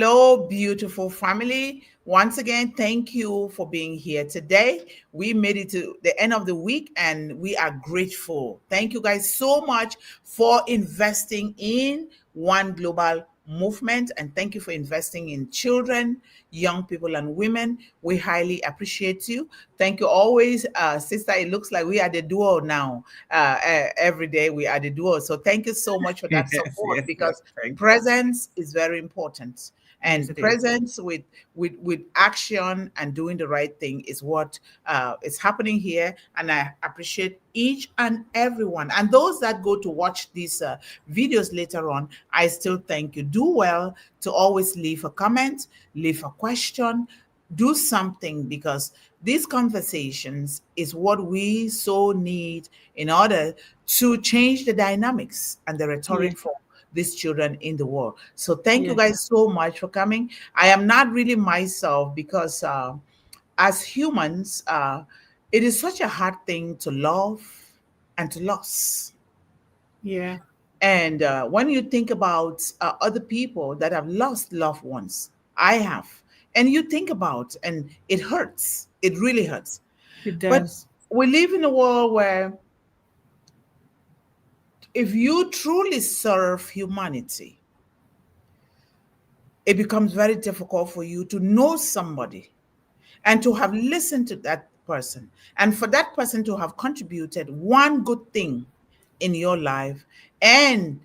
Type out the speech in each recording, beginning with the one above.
Hello, beautiful family. Once again, thank you for being here today. We made it to the end of the week and we are grateful. Thank you guys so much for investing in One Global Movement, and thank you for investing in children, young people, and women. We highly appreciate you. Thank you always, sister. It looks like we are the duo now. Every day we are the duo. So thank you so much for that Yes, support, yes, yes. because Thank you. presence is very important, Yes, and it is. presence with action and doing the right thing is what is happening here. And I appreciate each and everyone, and those that go to watch these videos later on. I still thank you. Do well to always leave a comment, leave a question, do something, because these conversations is what we so need in order to change the dynamics and the Yeah, rhetoric for these children in the world. So thank you yeah, guys so much for coming. I am not really myself because as humans, it is such a hard thing to love and to lose. yeah. And when you think about other people that have lost loved ones, I have, and you think about, and it hurts. It really hurts. It But does. we live in a world where if you truly serve humanity, it becomes very difficult for you to know somebody and to have listened to that person, and for that person to have contributed one good thing in your life, and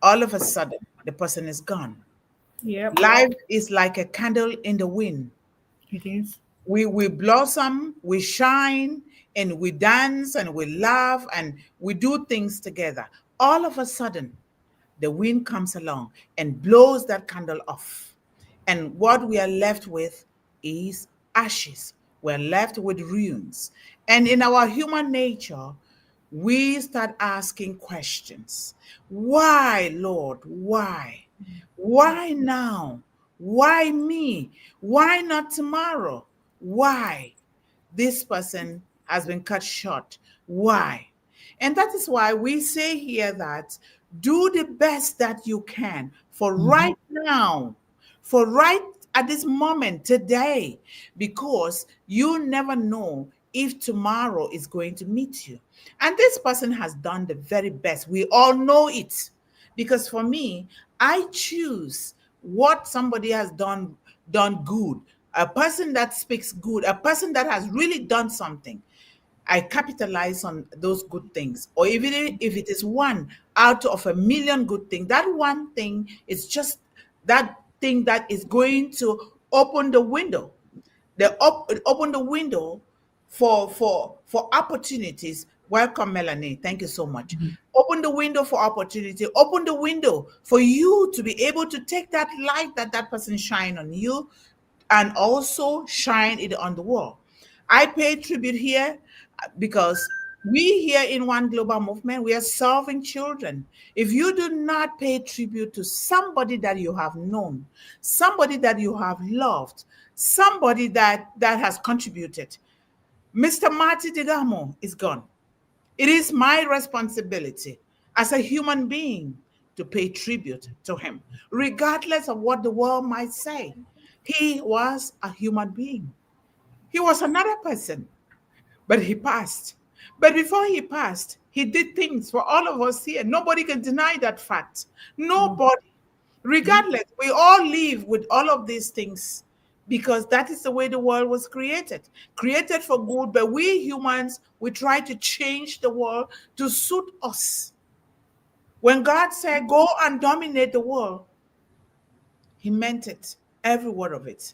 all of a sudden the person is gone. Yep, Life is like a candle in the wind. it is. We blossom, we shine, and we dance and we laugh and we do things together. All of a sudden, the wind comes along and blows that candle off. And what we are left with is ashes. We're left with ruins. And in our human nature, we start asking questions. Why, Lord? Why? Why now? Why me? Why not tomorrow? Why? This person has been cut short. Why? And that is why we say here that do the best that you can for Mm-hmm. right now, for right at this moment, today, because you never know if tomorrow is going to meet you. And this person has done the very best. We all know it. Because for me, I choose what somebody has done good, a person that speaks good, a person that has really done something. I capitalize on those good things. Or even if it is one out of a million good things, that one thing is just that thing that is going to open the window. Open the window for opportunities. Welcome, Melanie. Thank you so much. Open the window for opportunity. Open the window for you to be able to take that light that that person shine on you, and also shine it on the wall. I pay tribute here because we here in One Global Movement, we are serving children. If you do not pay tribute to somebody that you have known, somebody that you have loved, somebody that has contributed, Mr. Marty Digamo is gone. It is my responsibility as a human being to pay tribute to him, regardless of what the world might say. He was a human being. He was another person, but he passed. But before he passed, he did things for all of us here. Nobody can deny that fact. Nobody. Regardless, we all live with all of these things because that is the way the world was created for good. But we humans, we try to change the world to suit us. When God said, go and dominate the world, he meant it, every word of it.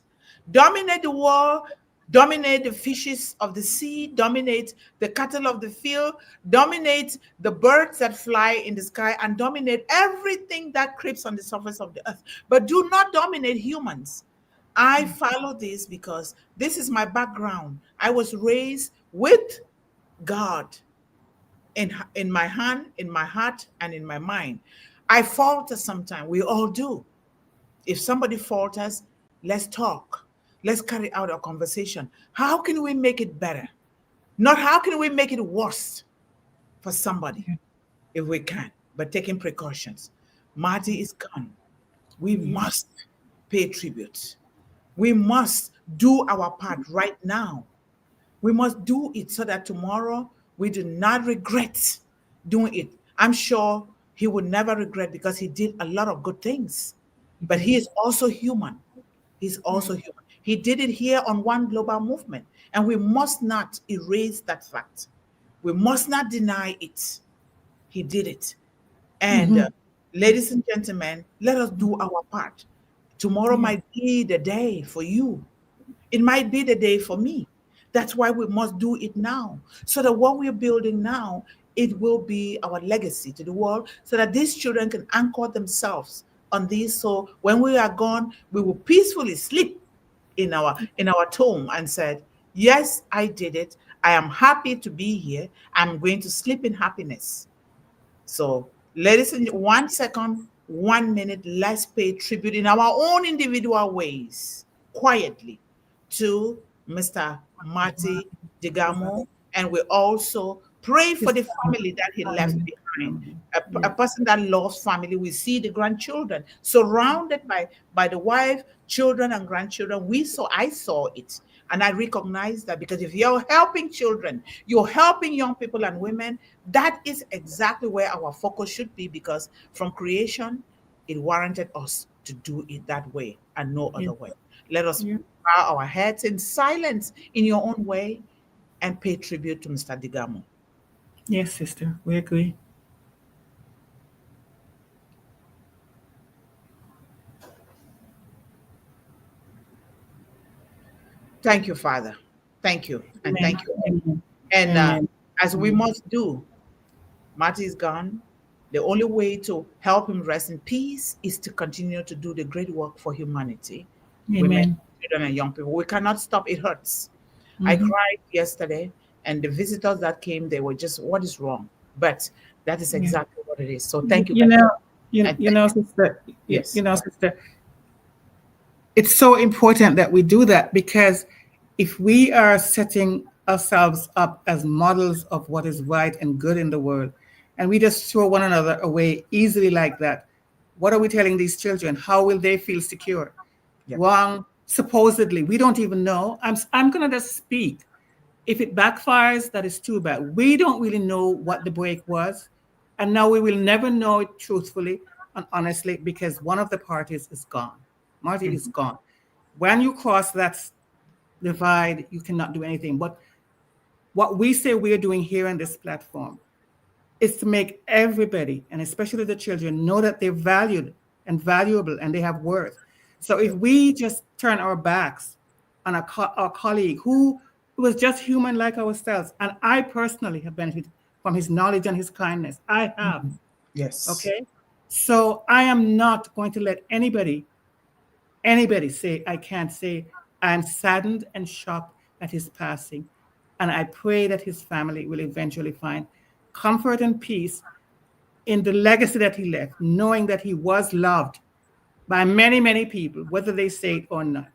Dominate the world, dominate the fishes of the sea, dominate the cattle of the field, dominate the birds that fly in the sky, and dominate everything that creeps on the surface of the earth. But do not dominate humans. I follow this because this is my background. I was raised with God in my hand, in my heart, and in my mind. I falter sometimes. We all do. If somebody falters, let's talk. Let's carry out a conversation. How can we make it better? Not how can we make it worse for somebody if we can, but taking precautions. Marty is gone. We Yeah. must. pay tribute. We must do our part right now. We must do it so that tomorrow we do not regret doing it. I'm sure he would never regret because he did a lot of good things. But he is also human. He's also human. He did it here on One Global Movement, and we must not erase that fact. We must not deny it. He did it. And ladies and gentlemen, let us do our part. Tomorrow might be the day for you. It might be the day for me. That's why we must do it now. So that what we're building now, it will be our legacy to the world so that these children can anchor themselves on this. So when we are gone, we will peacefully sleep in our tomb and said, yes, I did it. I am happy to be here. I'm going to sleep in happiness. So, ladies and 1 second, 1 minute, let's pay tribute in our own individual ways, quietly, to Mr. Marty Digamo. And we also pray for the family that he left behind. A person that loves family. We see the grandchildren surrounded by the wife, children, and grandchildren. I saw it. And I recognize that because if you're helping children, you're helping young people and women, that is exactly where our focus should be because from creation, it warranted us to do it that way and no other way. Let us bow our heads in silence in your own way and pay tribute to Mr. Digamo. Yes, sister, we agree. Thank you, Father. Thank you. And Amen. thank you. Amen. And Amen. as we must do, Marty is gone. The only way to help him rest in peace is to continue to do the great work for humanity, women, Amen. children, and young people. We cannot stop. It hurts. I cried yesterday, and the visitors that came, they were just, what is wrong? But that is exactly what it is. So thank you. You know, you, And you know, sister. Yes. You know, sister. It's so important that we do that because if we are setting ourselves up as models of what is right and good in the world, and we just throw one another away easily like that, what are we telling these children? How will they feel secure? Yep. Wrong. Supposedly, we don't even know. I'm gonna just speak. If it backfires, that is too bad. We don't really know what the break was, and now we will never know it truthfully and honestly because one of the parties is gone. Marty is gone. When you cross that divide, you cannot do anything. But what we say we're doing here on this platform is to make everybody, and especially the children, know that they're valued and valuable and they have worth. So if we just turn our backs on our colleague who was just human like ourselves, and I personally have benefited from his knowledge and his kindness, I have. Yes. Okay. So I am not going to let anybody say I can't say I'm saddened and shocked at his passing. And I pray that his family will eventually find comfort and peace in the legacy that he left, knowing that he was loved by many, many people, whether they say it or not.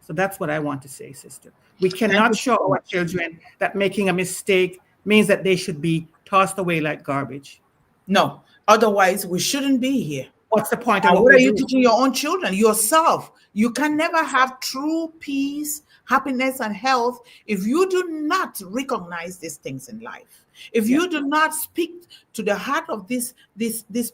So that's what I want to say, sister. We Thank cannot you show so our much. children that making a mistake means that they should be tossed away like garbage. No, otherwise we shouldn't be here. What's the point of And what what we're are you doing? teaching your own children? Yourself. You can never have true peace, happiness, and health if you do not recognize these things in life. If you do not speak to the heart of this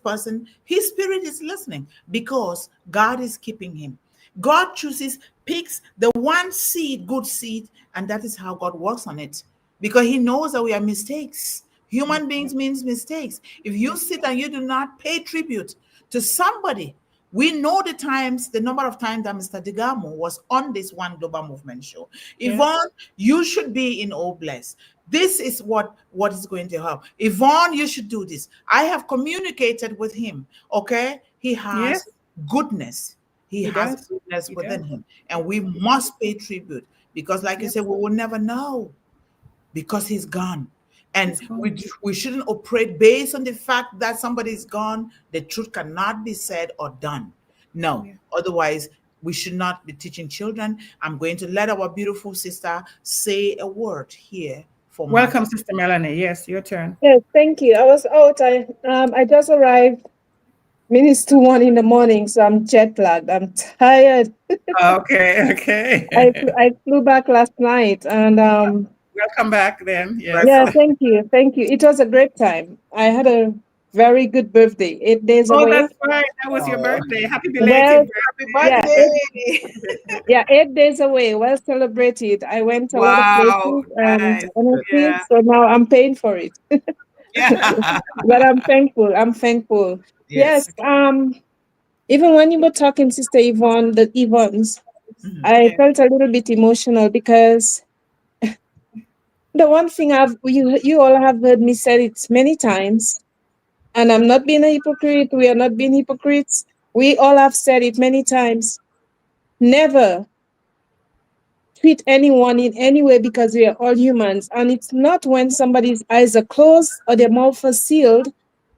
person, his spirit is listening because God is keeping him. God chooses, picks the one seed, good seed, and that is how God works on it. Because he knows that we are mistakes. Human beings means mistakes. If you sit and you do not pay tribute to somebody, we know the number of times that Mr. Digamo was on this One Global Movement show. Yvonne, you should be in All Bless. This is what is going to help. Yvonne, you should do this. I have communicated with him. Okay, he has goodness. He has does. goodness He within does. him, and we must pay tribute because, like you said, we will never know because he's gone. And He's gone. we shouldn't operate based on the fact that somebody is gone. The truth cannot be said or done. No, otherwise we should not be teaching children. I'm going to let our beautiful sister say a word here for Welcome, Marty. Sister Melanie. Yes, your turn. Yes, thank you. I was out. I just arrived minutes to 1 in the morning, so I'm jet lagged. I'm tired. Okay, okay. I flew back last night, and Welcome back then. Yes. yeah, Welcome. thank you, thank you. It was a great time. I had a very good birthday. 8 days Oh, away. that's right. That was your Oh, birthday. Happy Well, belated happy yeah, birthday. birthday. yeah, 8 days away. Well celebrated. I went a lot of Wow, places, and nice. honestly, Yeah. so now I'm paying for it. Yeah. But I'm thankful. I'm thankful. Yes. Yes. Even when you were talking, Sister Yvonne, the Yvonnes, Mhm. I Yeah. felt a little bit emotional because the one thing you all have heard me say it many times, and I'm not being a hypocrite. We are not being hypocrites. We all have said it many times. Never treat anyone in any way because we are all humans. And it's not when somebody's eyes are closed or their mouth is sealed,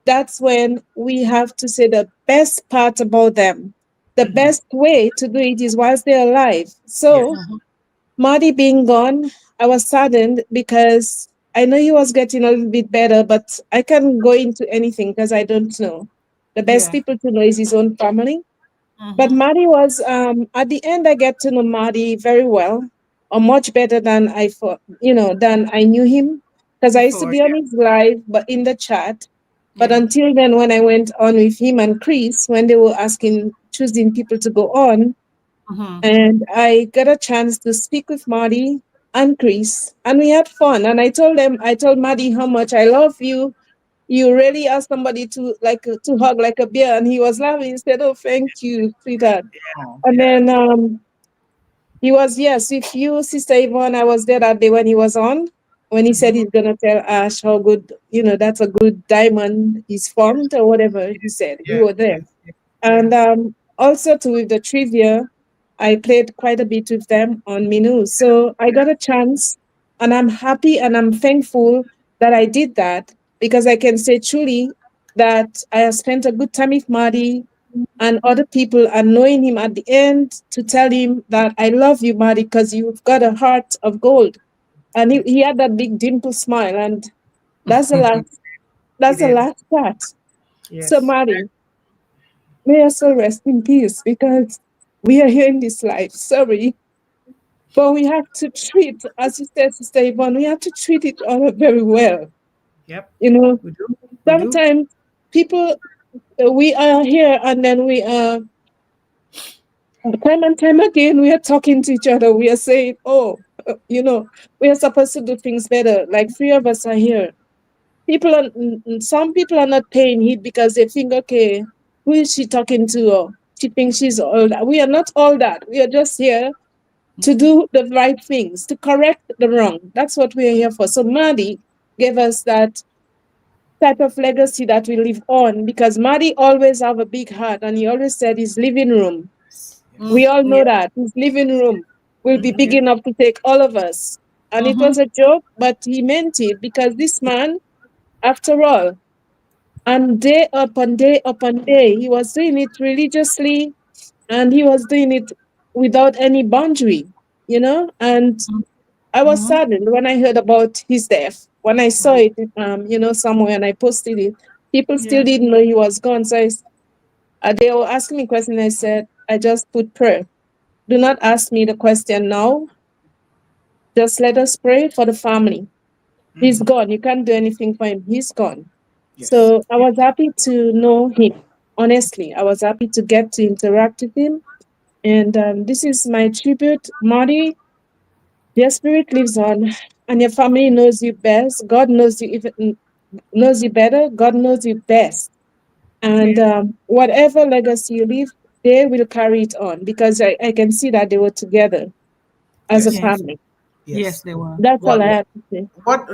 that's when we have to say the best part about them. The Mhm. best way to do it is whilst they're alive. Yes. So, Marty being gone, I was saddened because I know he was getting a little bit better, but I can't go into anything because I don't know. The best Yeah. people to know is his own family. But Mm-hmm. Marty was at the end I get to know Marty very well, or much better than I thought, than I knew him. Because I used to Before, be on his live, but in the chat. But yeah. until then, when I went on with him and Chris, when they were choosing people to go on, Mm-hmm. and I got a chance to speak with Marty and Chris, and we had fun. And I told Marty how much I love you. You really are somebody to hug like a bear. And he was laughing. He said, "Oh, thank you, sweetheart." Oh, And Yeah. then he was, yes, with you, Sister Yvonne. I was there that day when he was on, when he said mhm. he's gonna tell Ash how good, that's a good diamond he's Yes. formed or whatever he said. We Yeah. were there. Yes. Yes. Yeah. And also too with the trivia, I played quite a bit with them on Minu. So I got a chance, and I'm happy and I'm thankful that I did that, because I can say truly that I have spent a good time with Marty and other people, and knowing him at the end to tell him that I love you, Marty, because you've got a heart of gold. And Yes. he had that big dimple smile, and that's the last He that's the did. last part. So Yes. Marty, may your soul rest in peace, because we are here in this life. Sorry. But we have to treat, as you said, Sister Yvonne, we have to treat each other very well. Yep. You know, We do. We do. sometimes people, we are here and then we are, time and time again, we are talking to each other. We are saying, oh, we are supposed to do things better. Like three of us are here. Some people are not paying heed because they think, okay, who is she talking to? Or she thinks she's all that. We are not all that. We are just here to do the right things, to correct the wrong. That's what we are here for. So Madi gave us that type of legacy that we live on, because Madi always have a big heart, and he always said his living room. Mm. We all know Yeah. that his living room will be Mhm. big Yeah. enough to take all of us. And it Mm-hmm. was a joke, but he meant it, because this man, after all, and day upon day, he was doing it religiously, and he was doing it without any boundary. And I was Mm-hmm. saddened when I heard about his death. When I saw it, somewhere, and I posted it, people still Yeah. didn't know he was gone. So they were asking me questions. I said, I just put prayer. Do not ask me the question now. Just let us pray for the family. He's Mhm. gone. You can't do anything for him. He's gone. Yes. So I was happy to know him. Honestly, I was happy to get to interact with him. And this is my tribute, Marty. Your spirit lives on, and your family knows you best. God knows you even knows you better. God knows you best. And Yeah. whatever legacy you leave, they will carry it on, because I can see that they were together as a Yes. Yes. family. Yes, Yes. they were. That's all What? I have to say.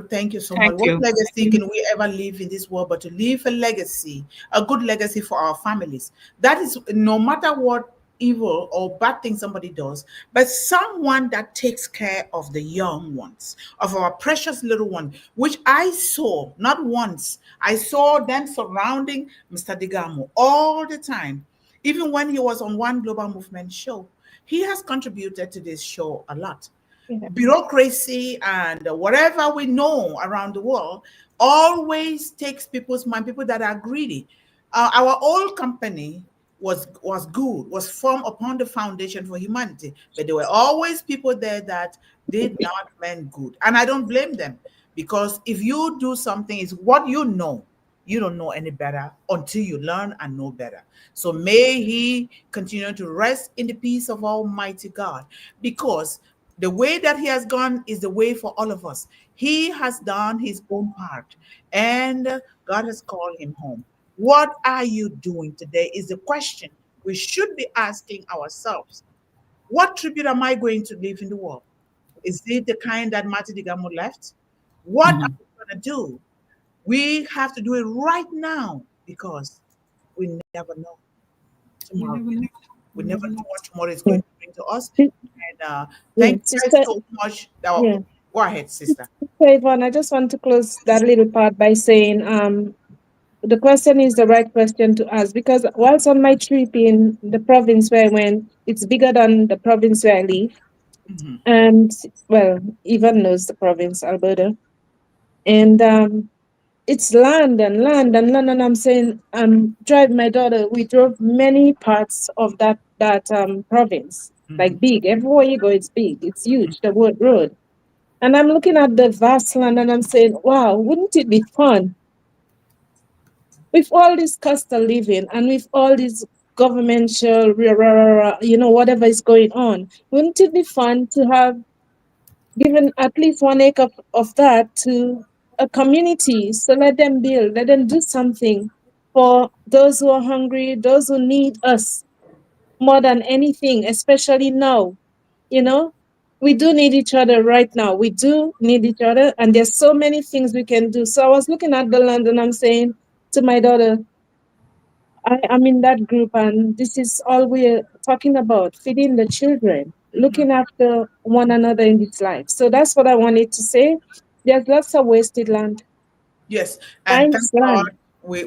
Thank you so much. Thank What you. legacy can we ever leave in this world but to leave a legacy, a good legacy for our families? That is, no matter what evil or bad thing somebody does, but someone that takes care of the young ones, of our precious little one, which I saw not once, I saw them surrounding Mr. Digamo all the time. Even when he was on one Global Movement show, he has contributed to this show a lot. Yeah. Bureaucracy and whatever we know around the world always takes people's mind, people that are greedy. Our old company was good, was formed upon the foundation for humanity, but there were always people there that did not mean good, and I don't blame them, because if you do something, it's what you know. You don't know any better until you learn and know better. So may he continue to rest in the peace of Almighty God, because the way that he has gone is the way for all of us. He has done his own part, and God has called him home. What are you doing today is the question we should be asking ourselves. What tribute am I going to leave in the world? Is it the kind that Marty Digamo left? What are Mhm. we going to do? We have to do it right now, because we never know You tomorrow. never know. We You never never know know. what tomorrow is Yeah. going to bring to us. And Yeah. thank you guys Sister, so much. yeah. Go ahead, sister. Okay, Yvonne, I just want to close that little part by saying the question is the right question to ask, because whilst on my trip in the province where I went, it's bigger than the province where I live. Mhm. And well, Yvonne knows the province, Alberta. And it's land and land and land. And I'm saying, driving my daughter, we drove many parts of that province, Mhm. like big. Everywhere you go, it's big, it's huge, the road. And I'm looking at the vast land and I'm saying, wow, wouldn't it be fun with all this cost of living and with all this governmental, whatever is going on? Wouldn't it be fun to have given at least 1 acre of that to a community? So let them build, let them do something for those who are hungry, those who need us more than anything, especially now. You know, we do need each other right now. We do need each other, and there's so many things we can do. So I was looking at the land and I'm saying to my daughter, I am in that group, and this is all we're talking about: feeding the children, looking after one another in this life. So that's what I wanted to say. There's lots of wasted land. Yes, and Find thank God land.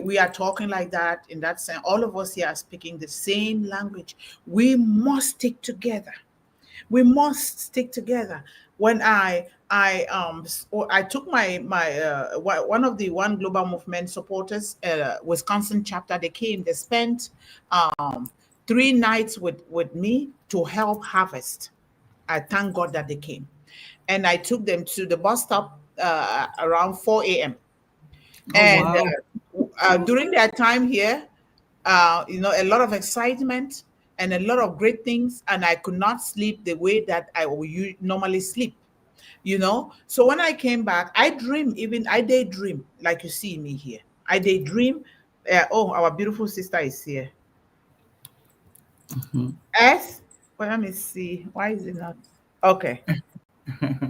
we are talking like that, in that sense. All of us here are speaking the same language. We must stick together. We must stick together. When I took one of the One Global Movement supporters, Wisconsin chapter. They came. They spent 3 nights with me to help harvest. I thank God that they came, and I took them to the bus stop around 4 a.m. Oh And wow. during that time here, a lot of excitement and a lot of great things, and I could not sleep the way that I would normally sleep. So when I came back, I daydream, like you see me here. I daydream. Oh, our beautiful sister is here. Mhm. S. Well, let me see. Why is it not? Okay.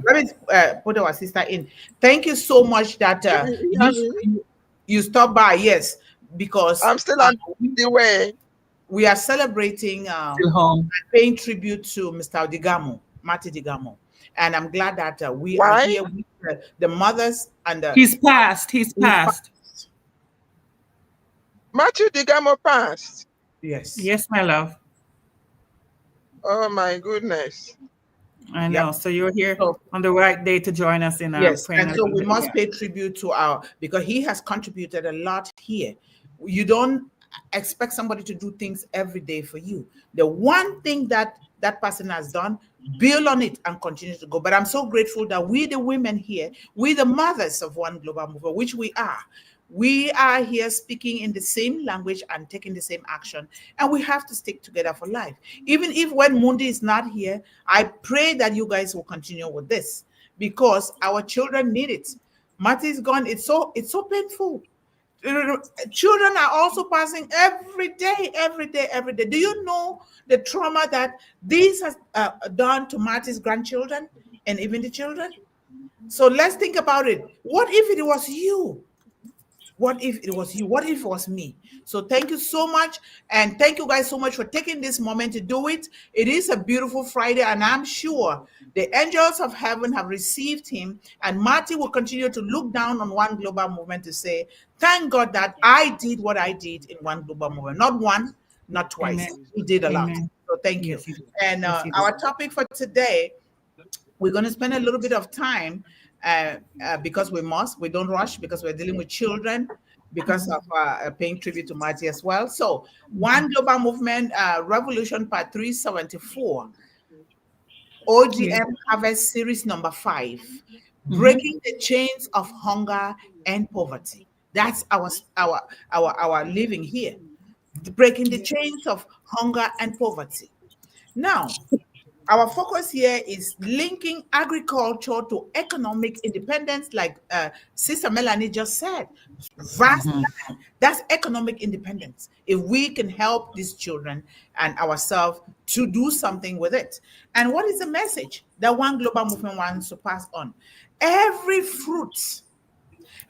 Let me put our sister in. Thank you so much that You you hear me? you stopped by. Yes, because I'm still on the way. we are celebrating Still home. paying tribute to Mr. Digamo, Marty Digamo. And I'm glad that we are Why? here with the mothers and the He's passed. He's passed. Matthew Digamo passed. yes. Yes, my love. Oh my goodness. I know. Yep. So you're here So on the right day to join us in yes, praying and a so little we bit. must Yeah. pay tribute to because he has contributed a lot here. You don't expect somebody to do things every day for you. The one thing that that person has done, build on it and continue to go. But I'm so grateful that we, the women here, we, the mothers of One Global Movement, which we are here speaking in the same language and taking the same action. And we have to stick together for life. Even if when Mundih is not here, I pray that you guys will continue with this, because our children need it. Marty is gone. It's so painful. Children are also passing every day, every day, every day. Do you know the trauma that this has done to Marty's grandchildren and even the children? So let's think about it. What if it was you? What if it was you? What if it was me? So thank you so much. And thank you guys so much for taking this moment to do it. It is a beautiful Friday, and I'm sure the angels of heaven have received him. And Marty will continue to look down on One Global Movement to say, thank God that I did what I did in One Global Movement. Not one, not twice. Amen. He did a lot. Amen. So thank you. Yes, he did. And Yes, he did. our topic for today, we're going to spend a little bit of time because we don't rush, because we're dealing with children. because of paying tribute to Marty as well. So, One Global Movement Revolution Part 374, Yeah. OGM Harvest Series number 5, Breaking the Chains of Hunger and Poverty. That's our living here, breaking the chains of hunger and poverty. Now, our focus here is linking agriculture to economic independence, like Sister Melanie just said. Vast land. That's economic independence. If we can help these children and ourselves to do something with it. And what is the message that One Global Movement wants to pass on? Every fruit,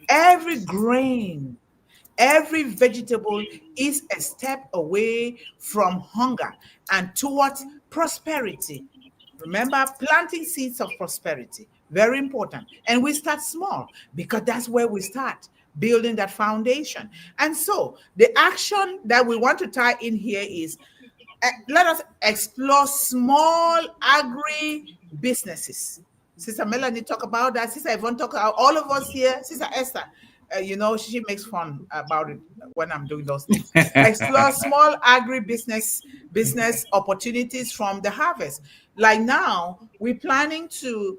every grain, every vegetable is a step away from hunger and towards prosperity. Remember, planting seeds of prosperity, very important. And we start small because that's where we start building that foundation. And so the action that we want to tie in here is let us explore small agri businesses. Sister Melanie talk about that. Sister Yvonne talk about all of us here. Sister Esther, she makes fun about it when I'm doing those things. Explore small agri business opportunities from the harvest. Like now, we're planning to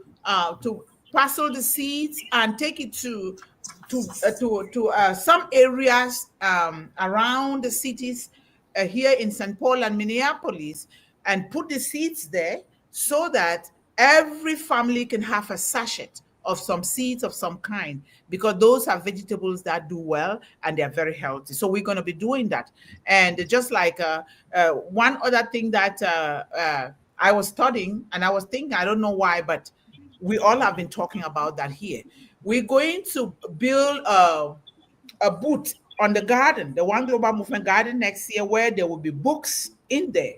parcel the seeds and take it to some areas around the cities here in St. Paul and Minneapolis, and put the seeds there so that every family can have a sachet of some seeds of some kind, because those are vegetables that do well and they're very healthy. So we're going to be doing that. And just like one other thing that I was studying, and I was thinking, I don't know why, but we all have been talking about that here. We're going to build a booth on the garden, the One Global Movement garden next year, where there will be books in there.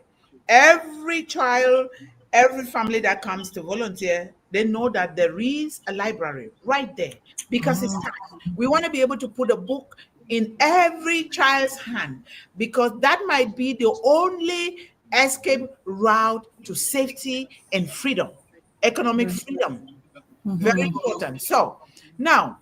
Every child, every family that comes to volunteer, they know that there is a library right there, because it's time. We want to be able to put a book in every child's hand, because that might be the only escape route to safety and freedom, economic freedom. Very important. So now,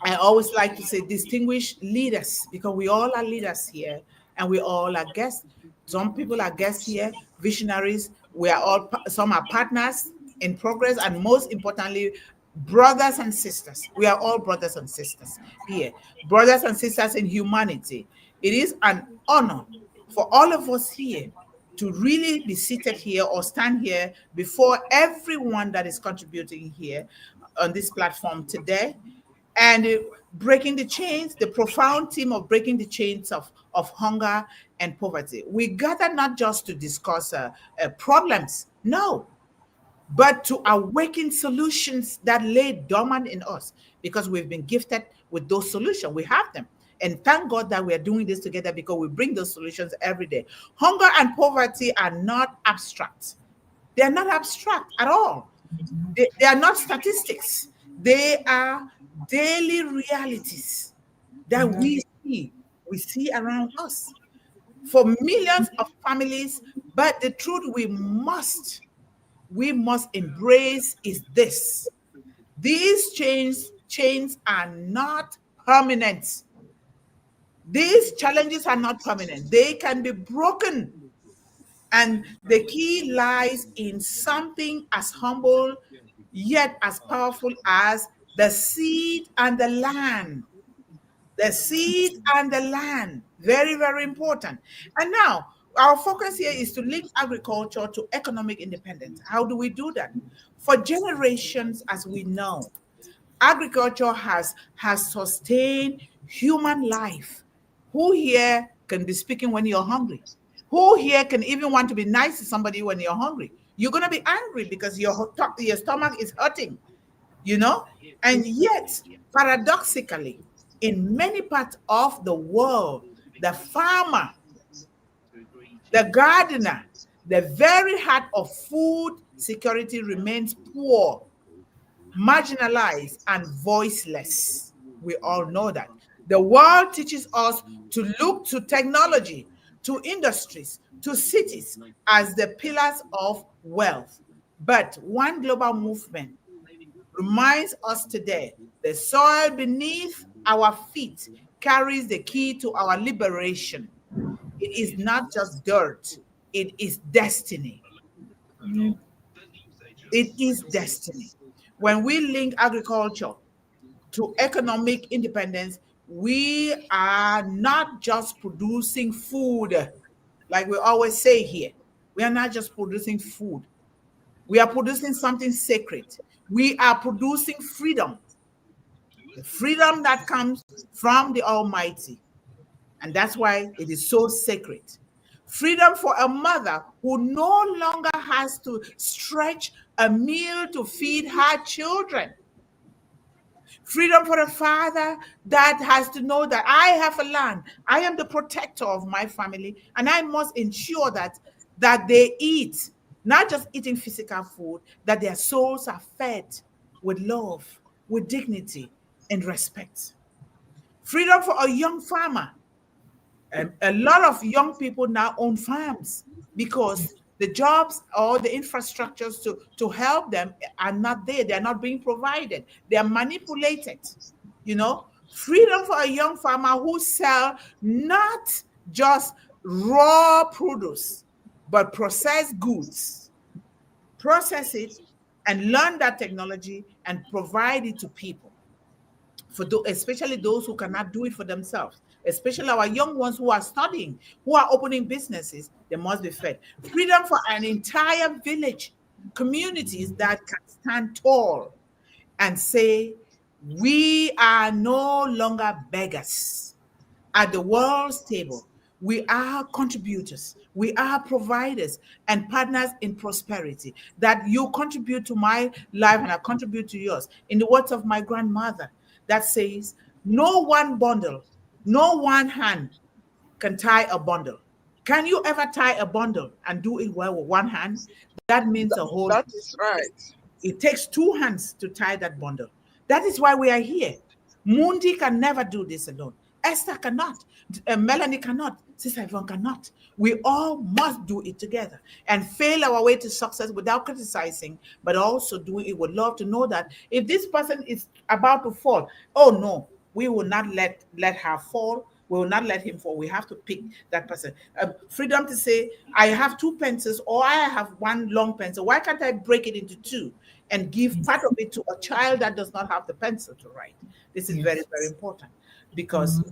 I always like to say distinguished leaders, because we all are leaders here and we all are guests. Some people are guests here, visionaries. We are all, some are partners in progress, and most importantly, brothers and sisters. We are all brothers and sisters here, brothers and sisters in humanity. It is an honor for all of us here to really be seated here or stand here before everyone that is contributing here on this platform today, and breaking the chains, the profound theme of breaking the chains of hunger and poverty. We gather not just to discuss problems, no, but to awaken solutions that lay dormant in us, because we've been gifted with those solutions. We have them. And thank God that we are doing this together, because we bring those solutions every day. Hunger and poverty are not abstract. They're not abstract at all. They are not statistics. They are daily realities that we see around us for millions of families. But the truth we must embrace is this: these chains are not permanent. These challenges are not permanent. They can be broken. And the key lies in something as humble yet as powerful as the seed and the land. The seed and the land. Very, very important. And now, our focus here is to link agriculture to economic independence. How do we do that? For generations, as we know, agriculture has sustained human life. Who here can be speaking when you're hungry? Who here can even want to be nice to somebody when you're hungry? You're going to be angry because your stomach is hurting, you know? And yet, paradoxically, in many parts of the world, the farmer, the gardener, the very heart of food security remains poor, marginalized, and voiceless. We all know that. The world teaches us to look to technology, to industries, to cities as the pillars of wealth. But One Global Movement reminds us today the soil beneath our feet carries the key to our liberation. It is not just dirt, it is destiny. It is destiny. When we link agriculture to economic independence, we are not just producing food, like we always say here. We are not just producing food. We are producing something sacred. We are producing freedom, the freedom that comes from the Almighty. And that's why it is so sacred. Freedom for a mother who no longer has to stretch a meal to feed her children. Freedom for a father that has to know that I have a land. I am the protector of my family, and I must ensure that they eat, not just eating physical food, that their souls are fed with love, with dignity, and respect. Freedom for a young farmer. A lot of young people now own farms because the jobs or the infrastructures to help them are not there. They're not being provided. They're manipulated. Freedom for a young farmer who sell not just raw produce, but processed goods. Process it and learn that technology and provide it to people, especially those who cannot do it for themselves, especially our young ones who are studying, who are opening businesses. They must be fed. Freedom for an entire village, communities that can stand tall and say, we are no longer beggars at the world's table. We are contributors. We are providers and partners in prosperity. That you contribute to my life and I contribute to yours. In the words of my grandmother, that says, no one bundle, no one hand can tie a bundle. Can you ever tie a bundle and do it well with one hand? That means a whole. That is right. It takes two hands to tie that bundle. That is why we are here. Mundih can never do this alone. Esther cannot. Melanie cannot. Sister Yvonne cannot. We all must do it together and fail our way to success without criticizing, but also doing it with love, to know that if this person is about to fall, oh no, we will not let her fall. We will not let him fall. We have to pick that person. Freedom to say, I have two pencils or I have one long pencil. Why can't I break it into two and give part of it to a child that does not have the pencil to write? This is very, very important, because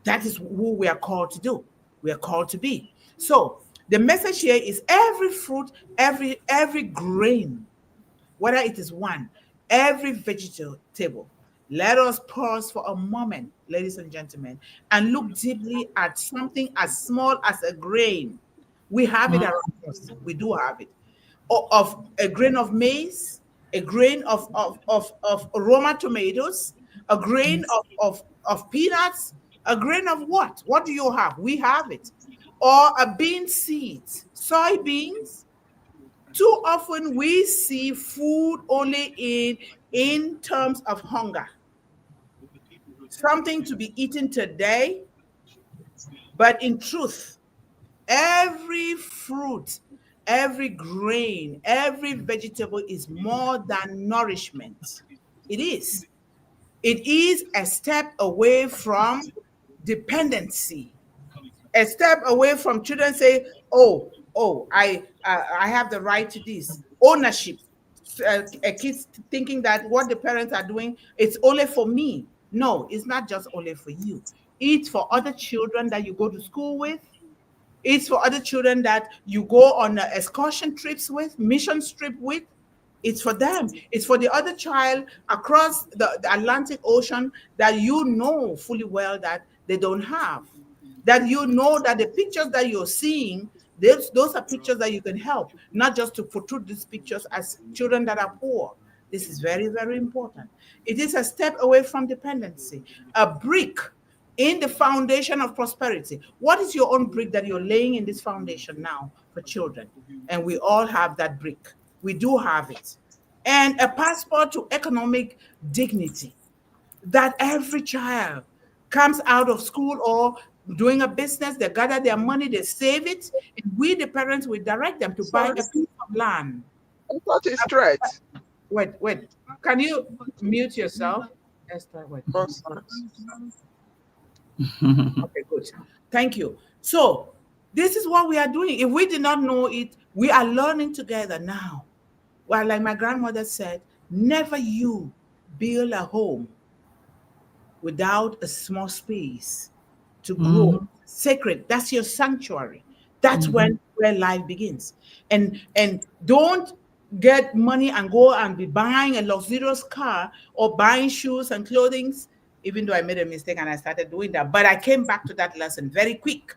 that is who we are called to do. We are called to be. So the message here is every fruit, every grain, whether it is one, every vegetable. Let us pause for a moment, ladies and gentlemen, and look deeply at something as small as a grain. We have it around us. We do have it. Of a grain of maize, a grain of aroma tomatoes, a grain of peanuts, a grain of what? What do you have? We have it. Or a bean seed, soybeans. Too often we see food only in terms of hunger. Something to be eaten today, but in truth, every fruit, every grain, every vegetable is more than nourishment. It is. It is a step away from dependency, a step away from children say, oh, I have the right to this. Ownership. Kids thinking that what the parents are doing, it's only for me. No, it's not just only for you. It's for other children that you go to school with. It's for other children that you go on excursion trips with, mission trip with. It's for them. It's for the other child across the Atlantic Ocean that you know fully well that they don't have. That you know that the pictures that you're seeing, those are pictures that you can help, not just to protrude these pictures as children that are poor. This is very, very important. It is a step away from dependency, a brick in the foundation of prosperity. What is your own brick that you're laying in this foundation now for children? And we all have that brick. We do have it. And a passport to economic dignity, that every child comes out of school or doing a business, they gather their money, they save it, and we, the parents, will direct them to buy a piece of land. What is threat? Wait. Can you mute yourself? Esther, wait. Okay, good. Thank you. So this is what we are doing. If we did not know it, we are learning together now. Well, like my grandmother said, never you build a home without a small space to grow. Mhm. Sacred, that's your sanctuary. That's Mhm. when where life begins. And don't get money and go and be buying a luxurious car or buying shoes and clothing, even though I made a mistake and I started doing that. But I came back to that lesson very quick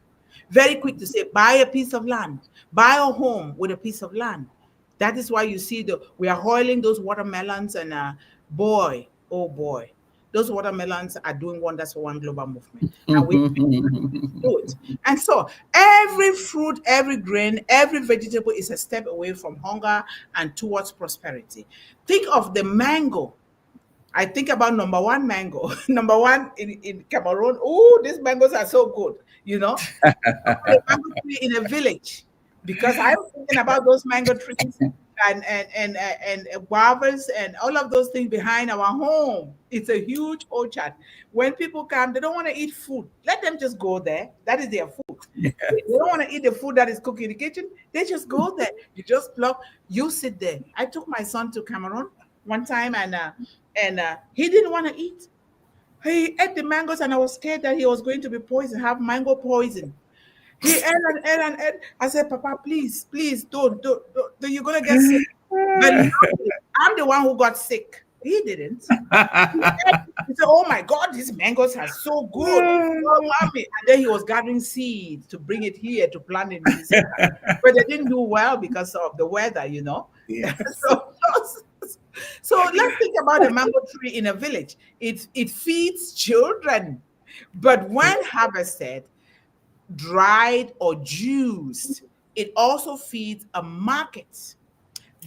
to say, buy a piece of land, buy a home with a piece of land. That is why you see we are hoiling those watermelons and boy, oh boy, those watermelons are doing wonders for one global movement. And we do it. And so every fruit, every grain, every vegetable is a step away from hunger and towards prosperity. Think of the mango. I think about number one mango, number one in Cameroon. Oh, these mangoes are so good, you know. A mango tree in a village, because I was thinking about those mango trees and guavas and all of those things behind our home. It's a huge orchard. When people come, they don't want to eat food. Let them just go there. That is their food. They don't want to eat the food that is cooked in the kitchen. They just go there. You just pluck. You sit there. I took my son to Cameroon one time, and he didn't want to eat. He ate the mangoes, and I was scared that he was going to be poisoned, have mango poison. He ate and ate and ate. I said, Papa, please, please, don't. You're gonna get sick. But luckily, I'm the one who got sick. He didn't. He said, "Oh my God, these mangoes are so good, oh mommy!" And then he was gathering seeds to bring it here to plant in Minnesota, but they didn't do well because of the weather, you know. Yes. So let's think about a mango tree in a village. It feeds children, but when harvested, dried or juiced, it also feeds a market.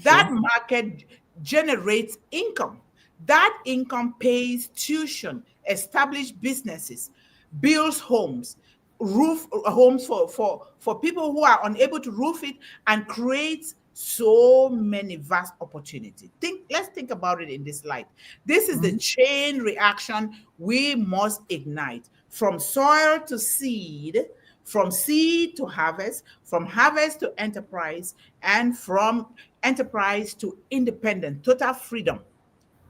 That Sure. market generates income. That income pays tuition, establishes businesses, builds homes, roof homes for people who are unable to roof it, and creates so many vast opportunities. Let's think about it in this light. This is the Mhm. chain reaction we must ignite, from soil to seed, from seed to harvest, from harvest to enterprise, and from enterprise to independent, total freedom.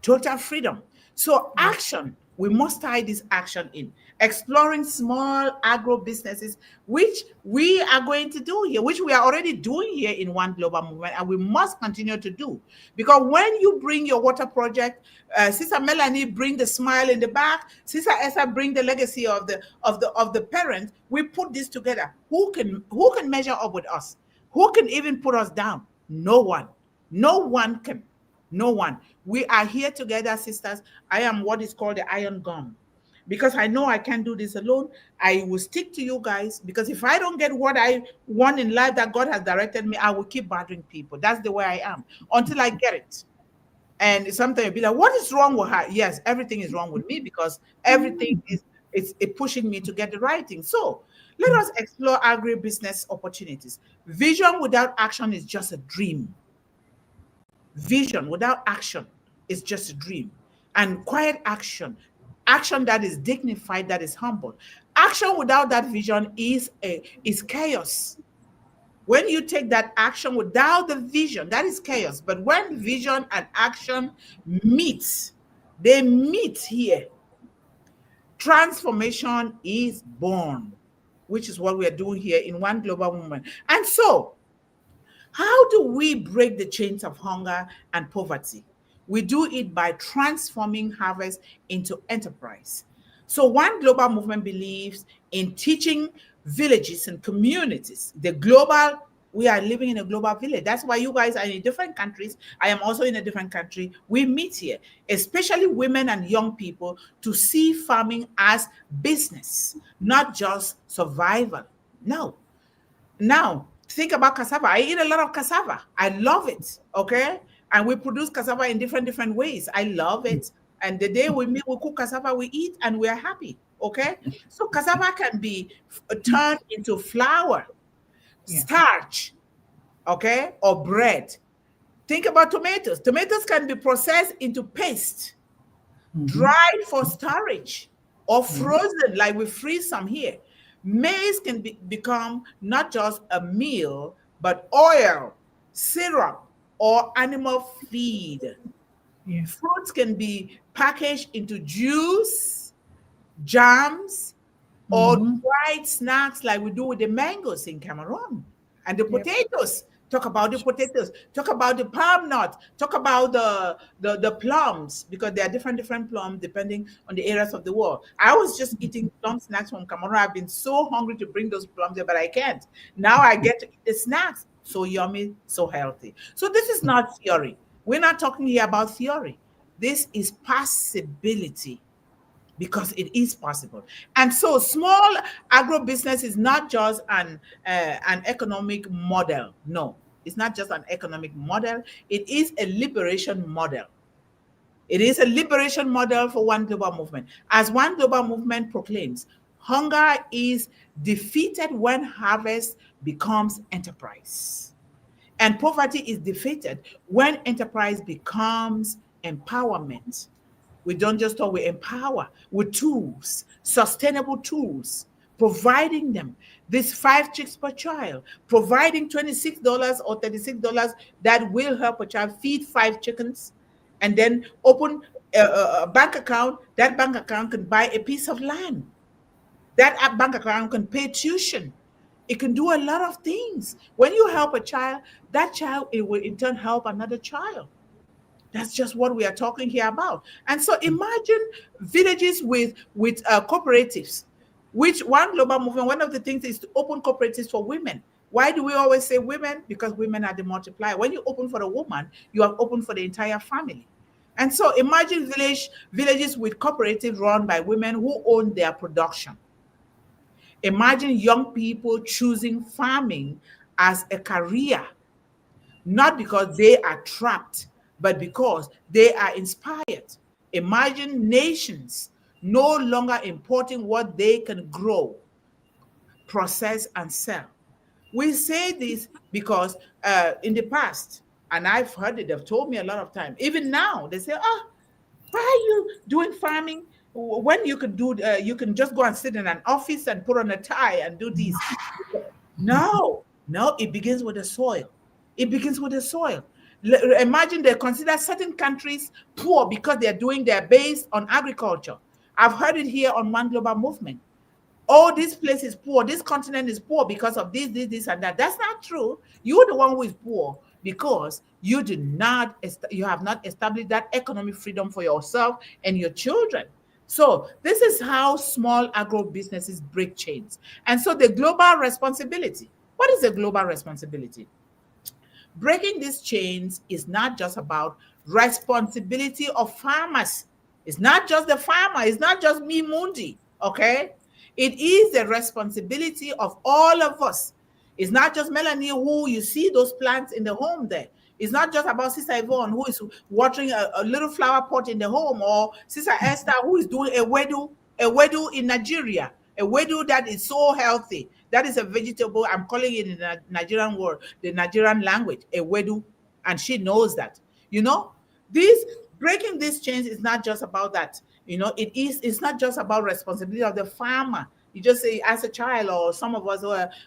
Total freedom. So, action, we must tie this action in. Exploring small agro businesses, which we are going to do here, which we are already doing here in One Global Movement, and we must continue to do. Because when you bring your water project, Sister Melanie bring the smile in the back, Sister Esther bring the legacy of the parents. We put this together. Who can measure up with us? Who can even put us down? No one. No one can. No one. We are here together, sisters. I am what is called the iron gum. Because I know I can't do this alone. I will stick to you guys, because if I don't get what I want in life that God has directed me, I will keep bothering people. That's the way I am until I get it. And sometimes you'll be like, what is wrong with her? Yes, everything is wrong with me, because everything is it pushing me to get the right thing. So let us explore agribusiness opportunities. Vision without action is just a dream. Vision without action is just a dream. And quiet action, action that is dignified, that is humble. Action without that vision is chaos. When you take that action without the vision, that is chaos. But when vision and action meet, they meet here, transformation is born, which is what we are doing here in One Global Movement. And so, how do we break the chains of hunger and poverty? We do it by transforming harvest into enterprise. So, One Global Movement believes in teaching villages and communities. We are living in a global village. That's why you guys are in different countries. I am also in a different country. We meet here, especially women and young people, to see farming as business, not just survival. No, now, think about cassava. I eat a lot of cassava. I love it. Okay. And we produce cassava in different ways. I love it. And the day we meet, we cook cassava, we eat, and we are happy. Okay. So cassava can be turned into flour, Yeah. starch, okay, or bread. Think about tomatoes. Tomatoes can be processed into paste, Mhm. dried for storage, or frozen, like we freeze some here. Maize can become not just a meal, but oil, syrup, or animal feed. Yeah. Fruits can be packaged into juice, jams, or Mm-hmm. dried snacks like we do with the mangoes in Cameroon. And the Yep. potatoes. Talk about the potatoes. Talk about the palm nut. Talk about the plums, because there are different plums depending on the areas of the world. I was just eating plum snacks from Cameroon. I've been so hungry to bring those plums there, but I can't. Now I get to eat the snacks. So yummy, so healthy. So this is not theory. We're not talking here about theory. This is possibility, because it is possible. And so small agro business is not just an economic model. No, it's not just an economic model. It is a liberation model. It is a liberation model for One Global Movement. As One Global Movement proclaims, hunger is defeated when harvest becomes enterprise. And poverty is defeated when enterprise becomes empowerment. We don't just talk, we empower with tools, sustainable tools, providing them this 5 chicks per child, providing $26 or $36 that will help a child feed 5 chickens, and then open a bank account. That bank account can buy a piece of land. That bank account can pay tuition. It can do a lot of things. When you help a child, that child, it will in turn help another child. That's just what we are talking here about. And so imagine villages with cooperatives, which One Global Movement, one of the things is to open cooperatives for women. Why do we always say women? Because women are the multiplier. When you open for a woman, you have opened for the entire family. And so imagine villages with cooperatives run by women who own their production. Imagine young people choosing farming as a career, not because they are trapped, but because they are inspired. Imagine nations no longer importing what they can grow, process, and sell. We say this because in the past, and I've heard it, they've told me a lot of times, even now, they say, oh, why are you doing farming when you could do, you can just go and sit in an office and put on a tie and do this? No, no, it begins with the soil. It begins with the soil. Imagine they consider certain countries poor because they're doing their based on agriculture. I've heard it here on One Global Movement. Oh, this place is poor. This continent is poor because of this, and that. That's not true. You're the one who is poor because you have not established that economic freedom for yourself and your children. So this is how small agro businesses break chains. And so the global responsibility. What is the global responsibility? Breaking these chains is not just about responsibility of farmers. It's not just the farmer. It's not just me, Mundih. Okay? It is the responsibility of all of us. It's not just Melanie who you see those plants in the home there. It's not just about Sister Yvonne who is watering a little flower pot in the home, or Sister Esther who is doing a wedu in Nigeria, a wedu that is so healthy. That is a vegetable. I'm calling it in the Nigerian word, the Nigerian language, a wedu, and she knows that. You know, this breaking these chains is not just about that. You know, it's not just about responsibility of the farmer. You just say, as a child, or some of us,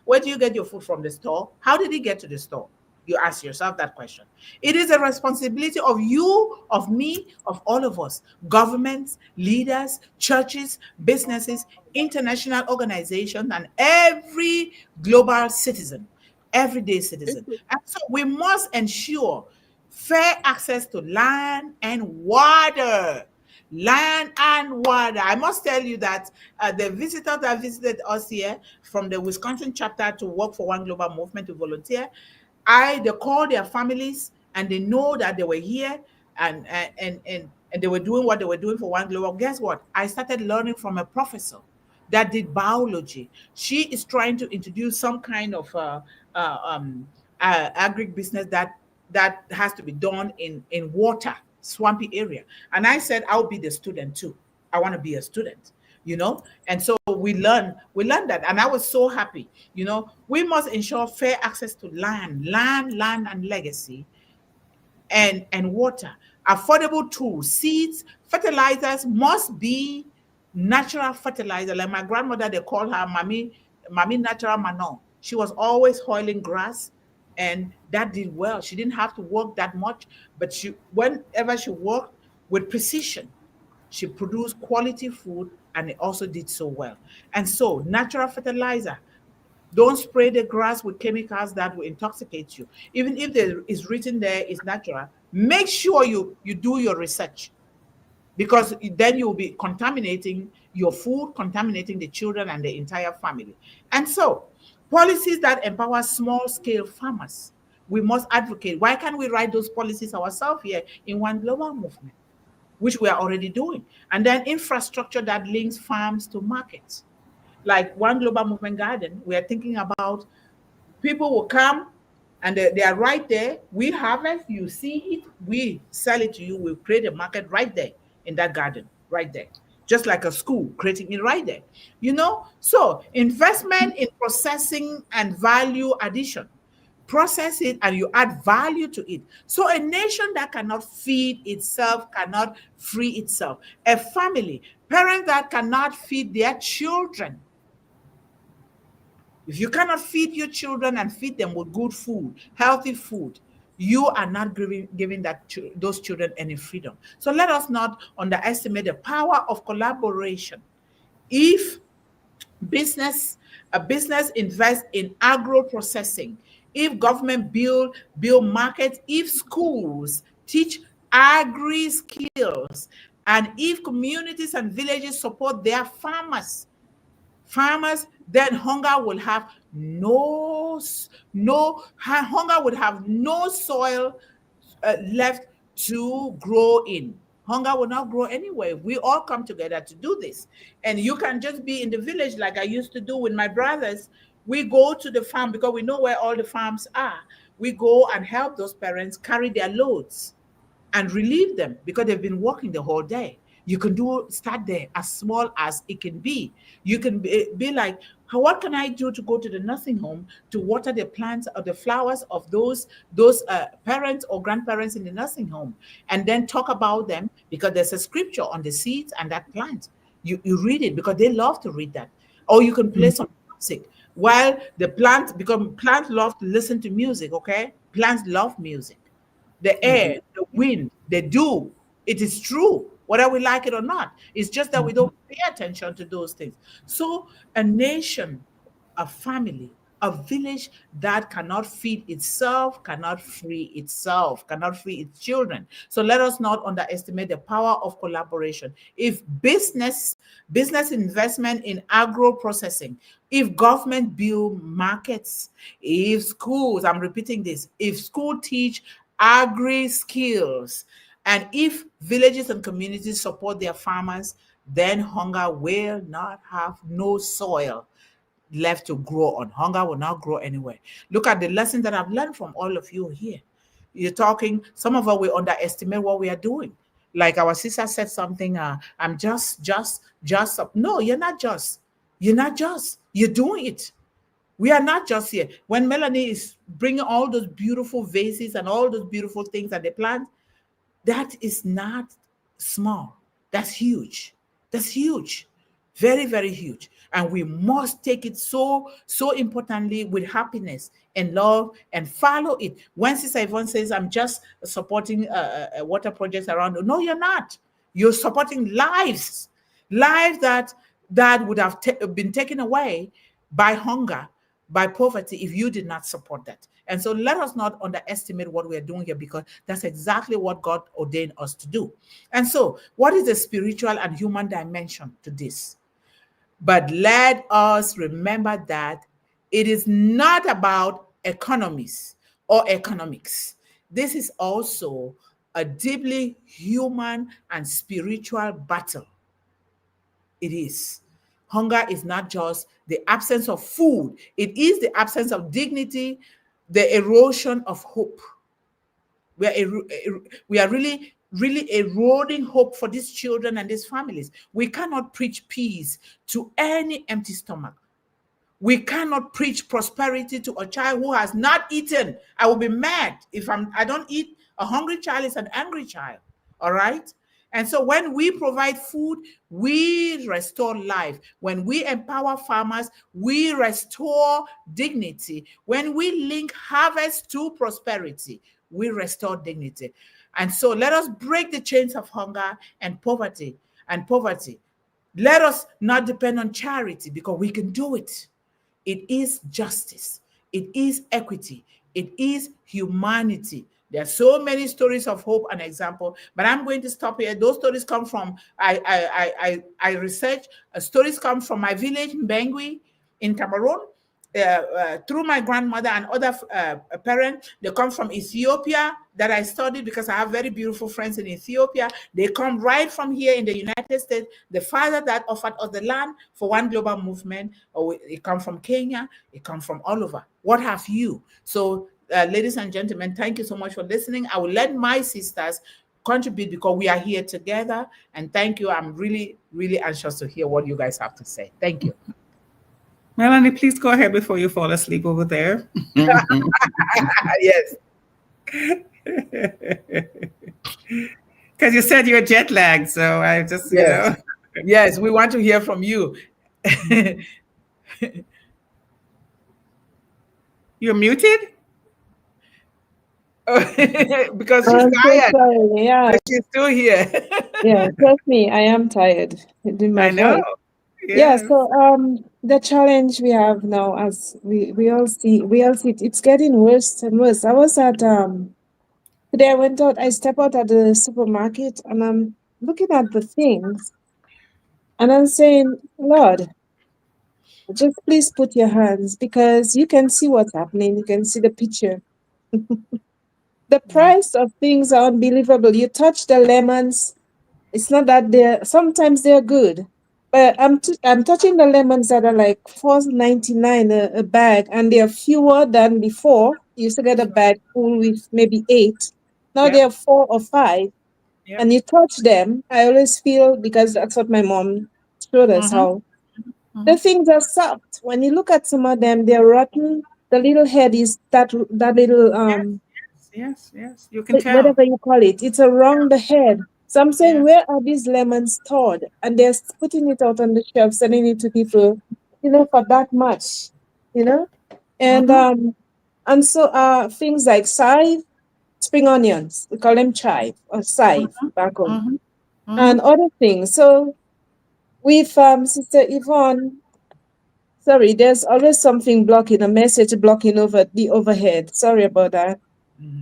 where do you get your food from? The store? How did it get to the store? You ask yourself that question. It is a responsibility of you, of me, of all of us, governments, leaders, churches, businesses, international organizations, and every global citizen, everyday citizen. And so we must ensure fair access to land and water. Land and water. I must tell you that the visitors that visited us here from the Wisconsin chapter to work for One Global Movement, to volunteer, they call their families and they know that they were here and they were doing what they were doing for One Global. Guess what? I started learning from a professor that did biology. She is trying to introduce some kind of agribusiness that has to be done in water, swampy area. And I said, I'll be the student too. I want to be a student, you know. And so we learned that, and I was so happy. You know, we must ensure fair access to land and legacy, and water. Affordable tools, seeds, fertilizers must be natural fertilizer. Like my grandmother, they call her Mommy Natural Manon. She was always hoiling grass, and that did well. She didn't have to work that much, but whenever she worked with precision, she produced quality food, and it also did so well. And so, natural fertilizer. Don't spray the grass with chemicals that will intoxicate you. Even if there is written there is natural, make sure you do your research, because then you'll be contaminating your food, contaminating the children and the entire family. And so, policies that empower small scale farmers, we must advocate. Why can't we write those policies ourselves here in one global movement, which we are already doing? And then infrastructure that links farms to markets. Like one global movement garden, we are thinking about people will come and they are right there. We harvest, you see it, we sell it to you, we create a market right there in that garden, right there. Just like a school, creating it right there. So investment in processing and value addition. Process it and you add value to it. So a nation that cannot feed itself cannot free itself. A family, parents that cannot feed their children, if you cannot feed your children and feed them with good food, healthy food, you are not giving those children any freedom. So let us not underestimate the power of collaboration. If a business invest in agro processing, if government build markets, if schools teach agri skills, and if communities and villages support their farmers, then hunger will have no soil left to grow in. Hunger will not grow anyway. We all come together to do this. And you can just be in the village like I used to do with my brothers. We go to the farm because we know where all the farms are. We go and help those parents carry their loads and relieve them because they've been working the whole day. You can start there as small as it can be. You can be like, what can I do to go to the nursing home to water the plants or the flowers of those parents or grandparents in the nursing home, and then talk about them, because there's a scripture on the seeds and that plant. You read it because they love to read that. Or you can play some music while the plant, because plants love to listen to music. Okay, plants love music. The air, the wind, the dew. It is true, whether we like it or not. It's just that we don't pay attention to those things. So a nation, a family, a village that cannot feed itself, cannot free itself, cannot free its children. So let us not underestimate the power of collaboration. If business investment in agro processing, if government build markets, if schools, I'm repeating this, if school teach agri skills, and if villages and communities support their farmers, then hunger will not have no soil left to grow on. Hunger will not grow anywhere. Look at the lessons that I've learned from all of you here. You're talking, some of us will underestimate what we are doing. Like our sister said something, I'm just. No, you're not just. You're not just. You're doing it. We are not just here. When Melanie is bringing all those beautiful vases and all those beautiful things that they plant, that is not small. That's huge. That's huge. Very, very huge. And we must take it so importantly with happiness and love and follow it. When Sister Yvonne says, I'm just supporting water projects around, no, you're not. You're supporting lives that would have been taken away by hunger, by poverty, if you did not support that. And so let us not underestimate what we are doing here, because that's exactly what God ordained us to do. And so what is the spiritual and human dimension to this? But let us remember that it is not about economies or economics. This is also a deeply human and spiritual battle. It is. Hunger is not just the absence of food. It is the absence of dignity, the erosion of hope. We are really eroding hope for these children and these families. We cannot preach peace to any empty stomach. We cannot preach prosperity to a child who has not eaten. I will be mad if I don't eat. A hungry child is an angry child. All right? And so when we provide food, we restore life. When we empower farmers, we restore dignity. When we link harvest to prosperity, we restore dignity. And so let us break the chains of hunger and poverty. Let us not depend on charity, because we can do it. It is justice. It is equity. It is humanity. There are so many stories of hope and example, but I'm going to stop here. Those stories come from I research. Stories come from my village, Mbengui, in Cameroon. Through my grandmother and other parents. They come from Ethiopia that I studied, because I have very beautiful friends in Ethiopia. They come right from here in the United States. The father that offered us the land for one global movement, or it come from Kenya, it comes from all over. What have you? So, ladies and gentlemen, thank you so much for listening. I will let my sisters contribute, because we are here together. And thank you. I'm really, really anxious to hear what you guys have to say. Thank you. Melanie, please go ahead before you fall asleep over there. Yes. Because you said you're jet lagged, so I just, Yes. Yes, we want to hear from you. You're muted? Because she's I'm so tired, sorry. Yeah, but she's still here. yeah. Trust me, I am tired in my I know. voice. Yeah. Yes. So the challenge we have now, as we all see, it's getting worse and worse. I was at today. I went out. I stepped out at the supermarket, and I'm looking at the things, and I'm saying, Lord, just please put your hands, because you can see what's happening. You can see the picture. The price of things are unbelievable. You touch the lemons. It's not that sometimes they're good, but I'm touching the lemons that are like $4.99 a bag, and they're fewer than before. You used to get a bag full with maybe 8. Now Yep. they're 4 or 5, Yep. and you touch them. I always feel, because that's what my mom showed us, how the things are soft. When you look at some of them, they're rotten. The little head is that little Yes. You can tell. whatever you call it, it's around the head. So I'm saying, Yeah. where are these lemons stored? And they're putting it out on the shelf, selling it to people, for that much, you know. And so things like chive, spring onions, we call them chive or chive back home, and other things. So with Sister Yvonne, sorry, there's always something blocking, a message blocking over the overhead. Sorry about that.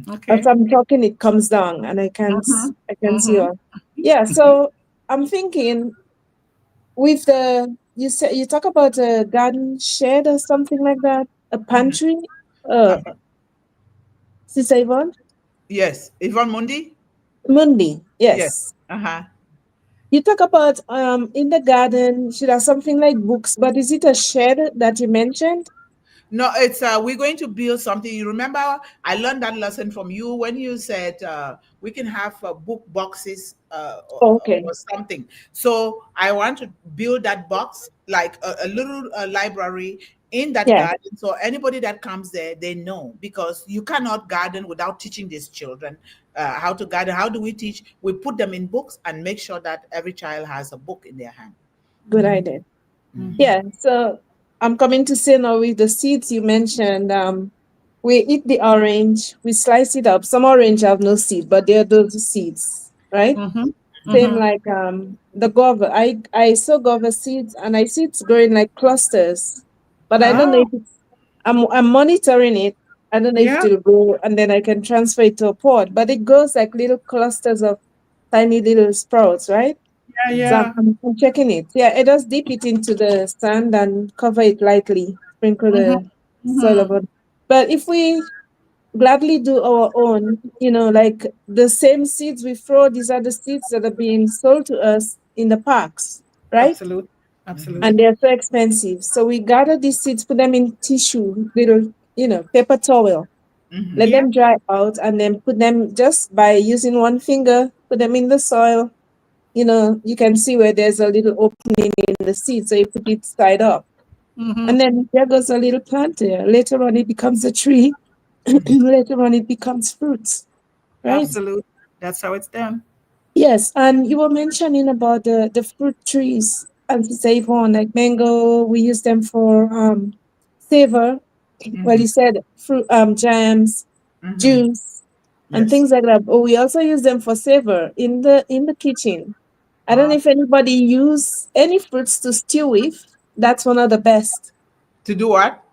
As Okay. I'm talking, it comes down, and I can see all. Yeah, so I'm thinking, with you talk about a garden shed or something like that, a pantry. Sister Yvonne, Yes. Yvonne Mundi? Mundi, Yes. yes. Uh-huh. You talk about in the garden should have something like books, but is it a shed that you mentioned? No, it's we're going to build something. You remember I learned that lesson from you when you said we can have book boxes Okay, or something. So I want to build that box like a little library in that yeah, garden. So anybody that comes there, they know, because you cannot garden without teaching these children how to garden. How do we teach? We put them in books and make sure that every child has a book in their hand. good idea. Yeah, so I'm coming to say now, with the seeds you mentioned, we eat the orange, we slice it up. Some orange have no seed, but they're those seeds, right? Same like the guava. I sow guava seeds, and I see it's growing like clusters, but I don't know Oh, if it's. I'm monitoring it. I don't know if yeah. it will grow, and then I can transfer it to a pot. But it goes like little clusters of tiny little sprouts, right? So Yeah. I'm checking it. Yeah, I just dip it into the sand and cover it lightly, sprinkle the soil over. But if we gladly do our own, like the same seeds we throw, these are the seeds that are being sold to us in the parks, right? Absolutely. And Absolutely. they're so expensive. So we gather these seeds, put them in tissue, little, paper towel, let Yeah. them dry out, and then put them, just by using one finger, put them in the soil. You can see where there's a little opening in the seed, so you put it side up. And then there goes a little plant there. Later on, it becomes a tree. Later on, it becomes fruits, right? Absolutely. That's how it's done. Yes, and you were mentioning about the fruit trees, as you say, Yvonne, like mango. We use them for savor. Well, Mm-hmm. you said fruit, jams, Mm-hmm. juice, and Yes. things like that. But we also use them for savor in the kitchen. I don't Uh, know if anybody use any fruits to stew with. That's one of the best to do what?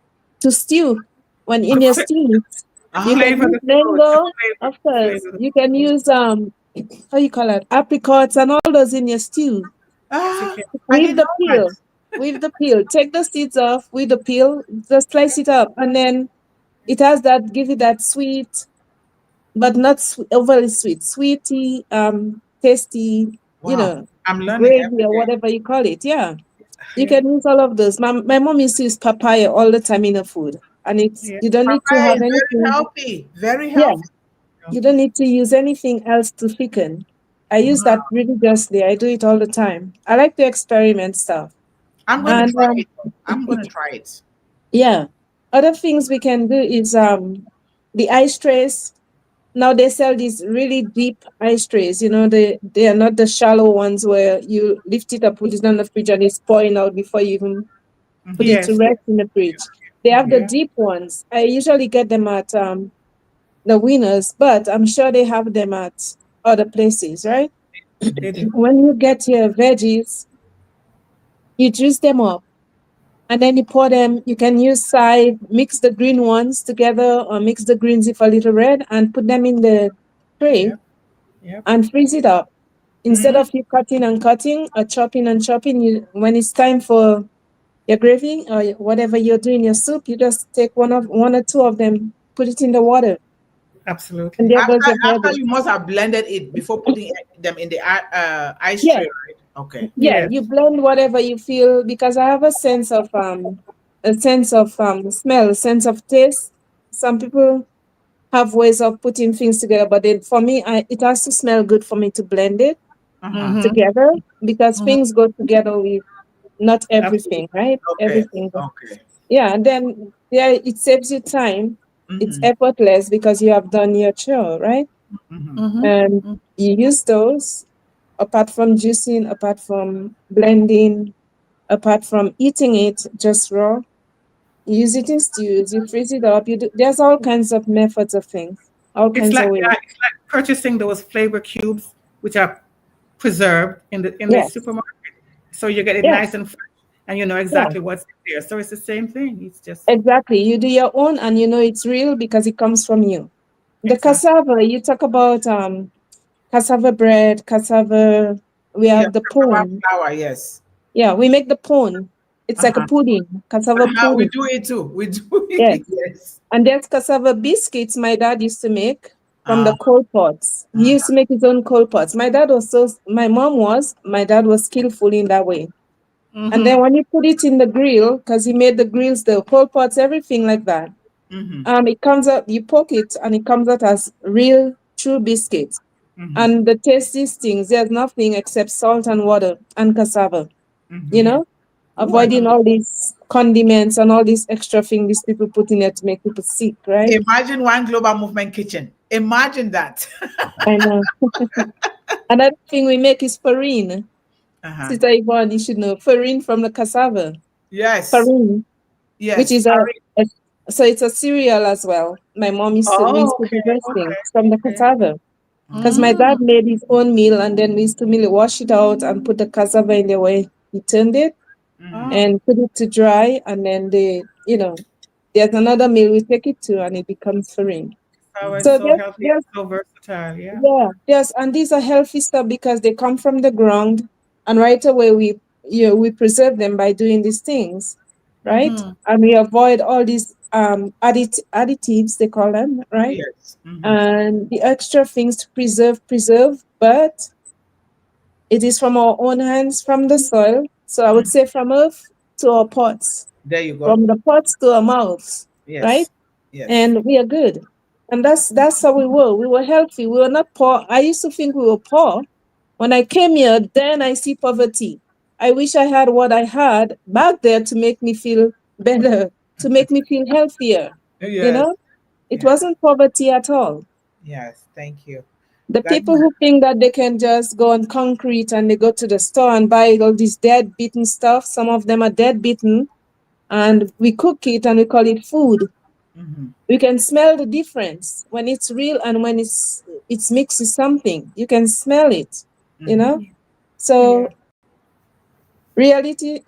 to stew. When To, in your fla- stew, to you Ah, can flavor use the food. mango, of To course. flavor the You can food. use how you call it, apricots and all those in your stew. Yes, you ah, can. I With didn't the know that. peel. With the peel. Take the seeds off with the peel. Just slice it up. And then it has that, give it that sweet, but not overly sweet. Sweety, tasty, Wow, I'm learning gravy every or day. whatever you call it. Yeah. You Yeah. can use all of those. My mom used to use papaya all the time in her food. And it's Yeah. you don't need to Papaya have is very anything. healthy. Very Yeah. healthy. You don't need to use anything else to thicken. I use that Wow. religiously. I do it all the time. I like to experiment stuff. I'm gonna And try it. I'm gonna try it. yeah. Other things we can do is the ice trays. Now they sell these really deep ice trays. They are not the shallow ones where you lift it up, put it on the fridge, and it's pouring out before you even put it to Yes. Yes. rest in the fridge. They have the Yeah. deep ones. I usually get them at the Winners, but I'm sure they have them at other places, right? They do. When you get your veggies, you juice them up and then you pour them. You can use side, mix the green ones together or mix the greens with a little red and put them in the tray Yep. Yep. and freeze it up. Instead Mhm. of you cutting and cutting or chopping and chopping, when it's time for your gravy or whatever you're doing your soup, you just take one or two of them, put it in the water, and Absolutely. there goes After your after veggies. you must have blended it before putting them in the ice Yeah, tray, right? Okay. yeah. Yes. You blend whatever you feel because I have a sense of smell, a sense of taste. Some people have ways of putting things together, but for me, it has to smell good for me to blend it Uh-huh. Mm-hmm. together because Mm-hmm. things go together with not Absolutely. everything, right? Okay. Everything. Okay. Yeah, and then yeah, it saves you time. It's Mm-hmm. effortless because you have done your chore, right? Mm-hmm. And Mm-hmm. you use those apart from juicing, apart from blending, apart from eating it just raw. You use it in stews, you freeze it up. There's all kinds of methods of things, all It's kinds like of ways. yeah, it's like purchasing those flavor cubes which are preserved in the Yes, supermarket. So you get it nice yes, and fresh and you know yeah, exactly what's there. So it's the same thing. It's just exactly. You do your own and you know it's real because it comes from you. The exactly. cassava, you talk about cassava bread, cassava, we Yeah, have the cassava pone. flour, yes. Yeah, we make the pone. It's like a Uh-huh. pudding, cassava We pudding. do it too. We do Yes. it, yes. And there's cassava biscuits my dad used to make from the Uh, coal pots. He used to make his own coal pots. My dad was skillful in that way. And Mm-hmm. then when you put it in the grill, because he made the grills, the coal pots, everything like that, mm-hmm. it comes out, you poke it and it comes out as real, true biscuits. Mm-hmm. And the tastiest things, there's nothing except salt and water and cassava, you Mm-hmm. know, Oh, I avoiding all these condiments and all these extra things these people put in there to make people sick, right? imagine one global movement kitchen. Imagine that. I know. Another thing we make is farine. Uh-huh. Sister Yvonne, you should know farine from the cassava. Yes. Farine, which Yes. is a so it's a cereal as well. We used Oh, to okay, do those things okay, from the okay. cassava. Because my Mm, dad made his own meal and then we used to meal, wash it out and put the cassava in the way. He turned it Mm-hmm. oh, and put it to dry and then there's another meal we take it to and it becomes farine. so it's So so healthy and so versatile. Yeah. yes, and these are healthy stuff because they come from the ground, and right away we preserve them by doing these things, right? Mm-hmm. And we avoid all these additives they call them, right? Yes. Mm-hmm. And the extra things to preserve, but it is from our own hands, from the soil. So I would Mm. say from earth to our pots, There you go. from the pots to our mouths, right? Yes. Yes. And we are good. And that's how we were. We were healthy. We were not poor. I used to think we were poor. When I came here, then I see poverty. I wish I had what I had back there to make me feel better, to make me feel healthier. You Yes. know, it Yes. wasn't poverty at all. Yes. Thank you. The That people who think that they can just go on concrete and they go to the store and buy all this dead beaten stuff, some of them are dead beaten, and we cook it and we call it food. mm-hmm. You can smell the difference when it's real and when it's mixed with something. You can smell it, you Mm-hmm. know. Yeah. So reality,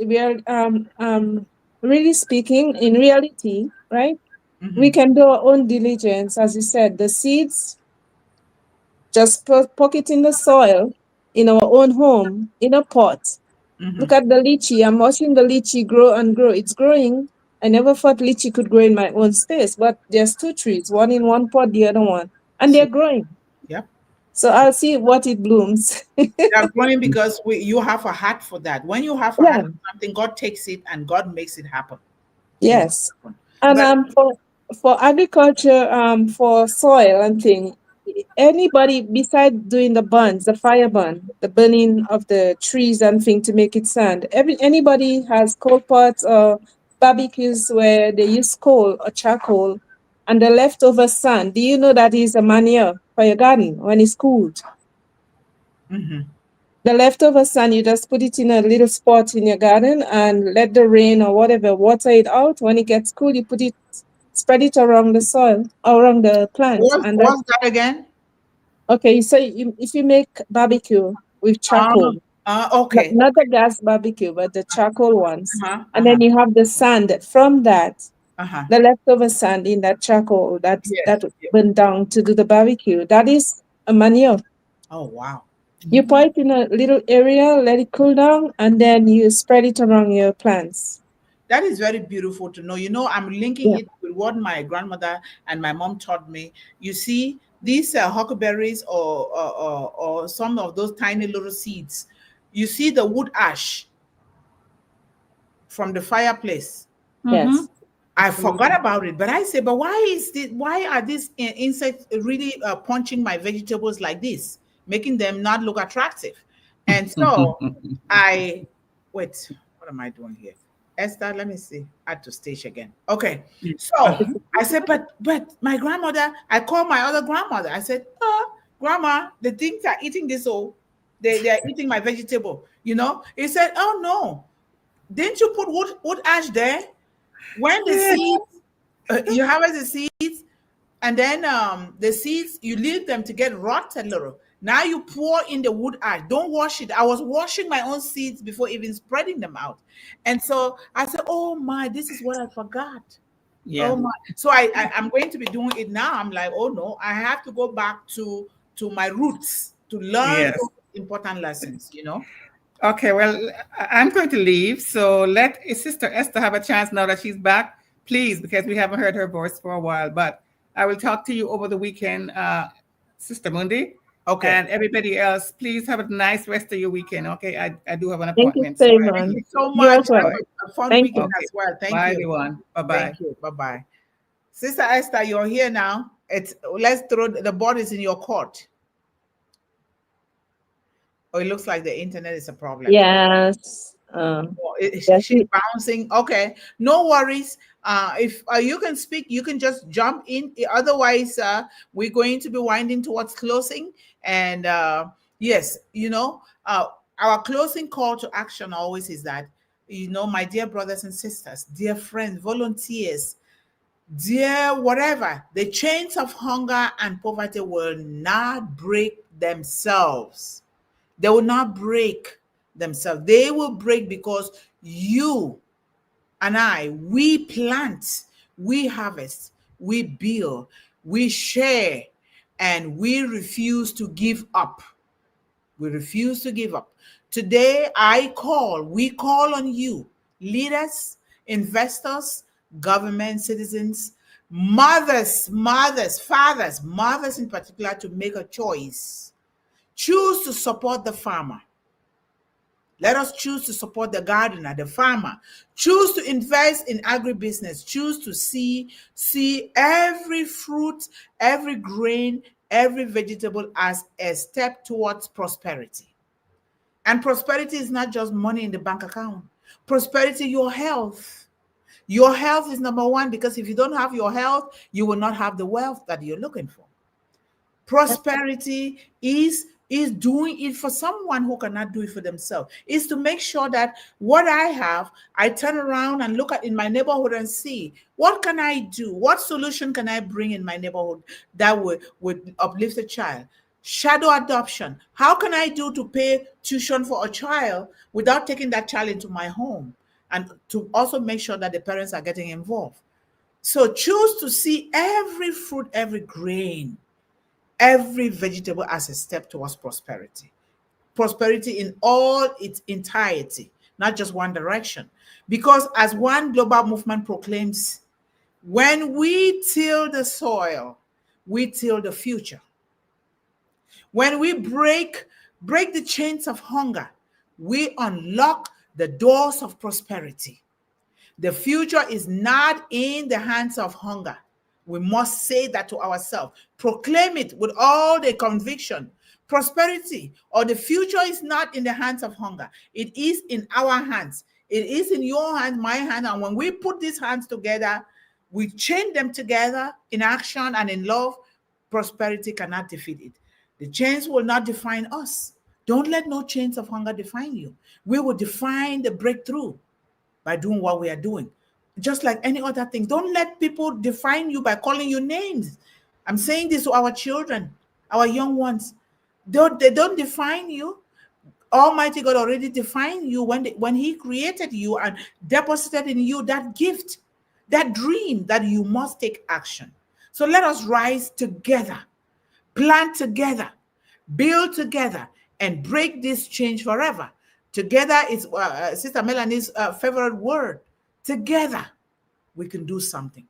really speaking, in reality, right? We Mm-hmm. can do our own diligence, as you said. The seeds, just poke it in the soil, in our own home, in a pot. Mm-hmm. Look at the lychee. I'm watching the lychee grow and grow. It's growing. I never thought lychee could grow in my own space, but there's two trees, one in one pot, the other one, and they're See, growing. yep. So I'll see what it blooms. They are growing because you have a heart for that. When you have a heart Yeah, for something, God takes it and God makes it happen. Makes it yes. happen. And But for agriculture, for soil and thing, anybody beside doing the burns, the fire burn, the burning of the trees and thing to make it sand, anybody has coal pots or barbecues where they use coal or charcoal and the leftover sand. Do you know that is a manure for your garden when it's cooled? mm-hmm. The leftover sand, you just put it in a little spot in your garden and let the rain or whatever water it out. When it gets cool, you put it, spread it around the soil, around the plant. And that, What's that again? okay, so if you make barbecue with charcoal, Okay. not the gas barbecue, but the charcoal ones, Uh-huh. and Uh-huh. then you have the sand from that, Uh-huh. the leftover sand in that charcoal that Yes. Yep. went down to do the barbecue, that is a manure. Oh wow. You pour it in a little area, let it cool down, and then you spread it around your plants. That is very beautiful to know. I'm linking Yeah. it with what my grandmother and my mom taught me. You see, these huckleberries or some of those tiny little seeds, you see the wood ash from the fireplace. Mm-hmm. Yes. I forgot Absolutely. about it, but I say, but why are these insects really punching my vegetables like this, making them not look attractive? And so I wait, what am I doing here? Esther, let me see. Add to stage again. Okay. So Uh-huh. I said, but my grandmother, I called my other grandmother. I said, grandma, the things are eating this, oh, they are eating my vegetable. He said, oh no, didn't you put wood ash there? When the Yeah. seeds, you harvest the seeds, and then the seeds, you leave them to get rot a little. Now you pour in the wood ash. Don't wash it. I was washing my own seeds before even spreading them out. And so I said, oh my, this is what I forgot. Oh Yeah. my. So I'm going to be doing it now. I'm like, oh no, I have to go back to my roots to learn Yes. those important lessons. Okay, well, I'm going to leave. So let Sister Esther have a chance now that she's back, please, because we haven't heard her voice for a while. But I will talk to you over the weekend, Sister Mundih. Okay. And everybody else, please have a nice rest of your weekend. Okay, I do have an Thank you appointment, so so I Thank much. you so You much. as well. Have a fun Thank you. weekend okay. as well. Thank Bye, you. everyone. Bye bye. Thank you. Bye bye. Sister Esther, you're here now. Let's throw the ball is in your court. Oh, it looks like the internet is a problem. Yes. Oh, Yes. she's bouncing. Okay, no worries. If you can speak, you can just jump in. Otherwise, we're going to be winding towards closing. And yes, our closing call to action always is that, my dear brothers and sisters, dear friends, volunteers, dear whatever, the chains of hunger and poverty will not break themselves. They will not break themselves. They will break because you and we plant, we harvest, we build, we share, and we refuse to give up. We refuse to give up. Today, we call on you, leaders, investors, government, citizens, fathers, mothers in particular, to make a choice. Choose to support the farmer. Let us choose to support the gardener, the farmer. Choose to invest in agribusiness. Choose to see every fruit, every grain, every vegetable as a step towards prosperity. And prosperity is not just money in the bank account. Prosperity, your health. Your health is number one, because if you don't have your health, you will not have the wealth that you're looking for. Prosperity is doing it for someone who cannot do it for themselves. Is to make sure that what I have, I turn around and look at in my neighborhood and see what can I do, what solution can I bring in my neighborhood that would uplift a child. Shadow adoption. How can I do to pay tuition for a child without taking that child into my home, and to also make sure that the parents are getting involved? So choose to see every fruit, every grain, every vegetable as a step towards prosperity. Prosperity in all its entirety, not just one direction. Because as one global movement proclaims, when we till the soil, we till the future. When we break the chains of hunger, we unlock the doors of prosperity. The future is not in the hands of hunger. We must say that to ourselves. Proclaim it with all the conviction. Prosperity or the future is not in the hands of hunger. It is in our hands. It is in your hand, my hand. And when we put these hands together, we chain them together in action and in love, prosperity cannot defeat it. The chains will not define us. Don't let no chains of hunger define you. We will define the breakthrough by doing what we are doing. Just like any other thing. Don't let people define you by calling you names. I'm saying this to our children, our young ones. They don't define you. Almighty God already defined you when he created you and deposited in you that gift, that dream that you must take action. So let us rise together, plan together, build together, and break this change forever. Together is Sister Melanie's favorite word. Together, we can do something.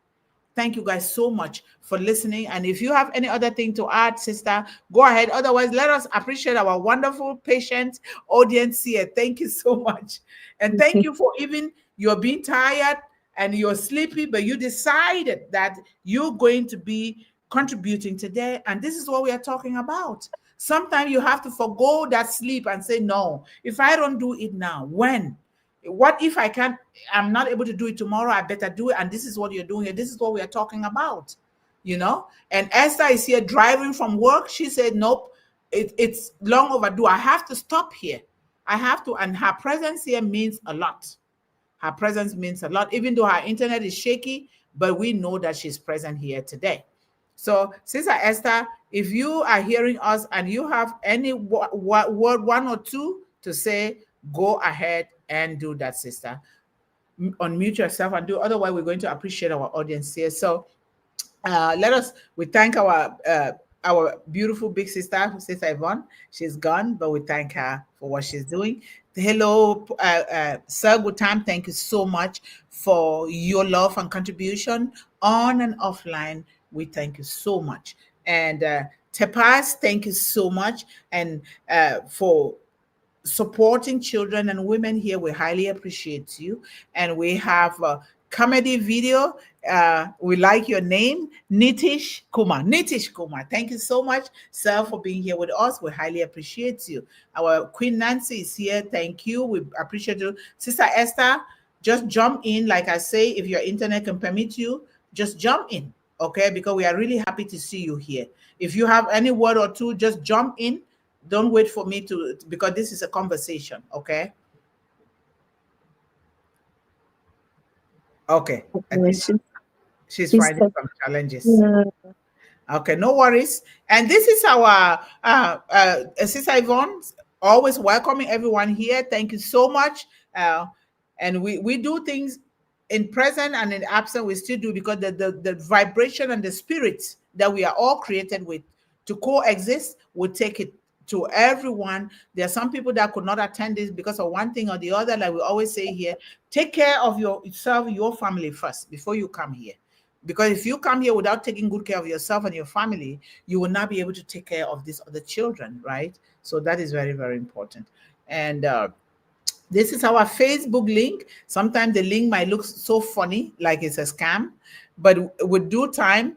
Thank you guys so much for listening. And if you have any other thing to add, sister, go ahead. Otherwise, let us appreciate our wonderful, patient audience here. Thank you so much. And thank you for even you're being tired and you're sleepy, but you decided that you're going to be contributing today. And this is what we are talking about. Sometimes you have to forgo that sleep and say, no, if I don't do it now, when? What if I'm not able to do it tomorrow? I better do it. And this is what you're doing here. This is what we are talking about, And Esther is here driving from work. She said, nope, it's long overdue. I have to stop here. I have to. And her presence here means a lot. Her presence means a lot, even though her internet is shaky, but we know that she's present here today. So, Sister Esther, if you are hearing us and you have any word, one or two to say, go ahead and do that, sister. Unmute yourself and do. Otherwise, we're going to appreciate our audience here. So, we thank our beautiful big sister, Sister Yvonne. She's gone, but we thank her for what she's doing. Hello, Sir Good Time. Thank you so much for your love and contribution on and offline. We thank you so much. And Tepaz, thank you so much. And for supporting children and women here, we highly appreciate you. And we have a comedy video. We like your name, Nitish Kumar. Nitish Kumar, thank you so much, sir, for being here with us. We highly appreciate you. Our Queen Nancy is here. Thank you. We appreciate you. Sister Esther, just jump in. Like I say, if your internet can permit you, just jump in, okay? Because we are really happy to see you here. If you have any word or two, just jump in. Don't wait for me to, because this is a conversation, okay? Okay. I think she's finding some challenges. Yeah. Okay, no worries. And this is our Sister Yvonne, always welcoming everyone here. Thank you so much. And we do things in present and in absent. We still do, because the vibration and the spirit that we are all created with to coexist will take it to everyone. There are some people that could not attend this because of one thing or the other. Like we always say here, take care of yourself, your family first before you come here. Because if you come here without taking good care of yourself and your family, you will not be able to take care of these other children, right? So that is very, very important. And this is our Facebook link. Sometimes the link might look so funny, like it's a scam, but with due time,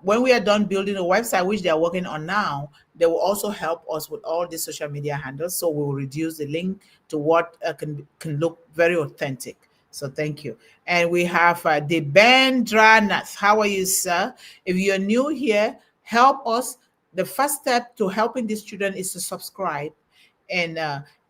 when we are done building a website, which they are working on now, they will also help us with all the social media handles. So we will reduce the link to what can look very authentic. So thank you. And we have Debendranath. How are you, sir? If you're new here, help us the first step to helping these children is to subscribe and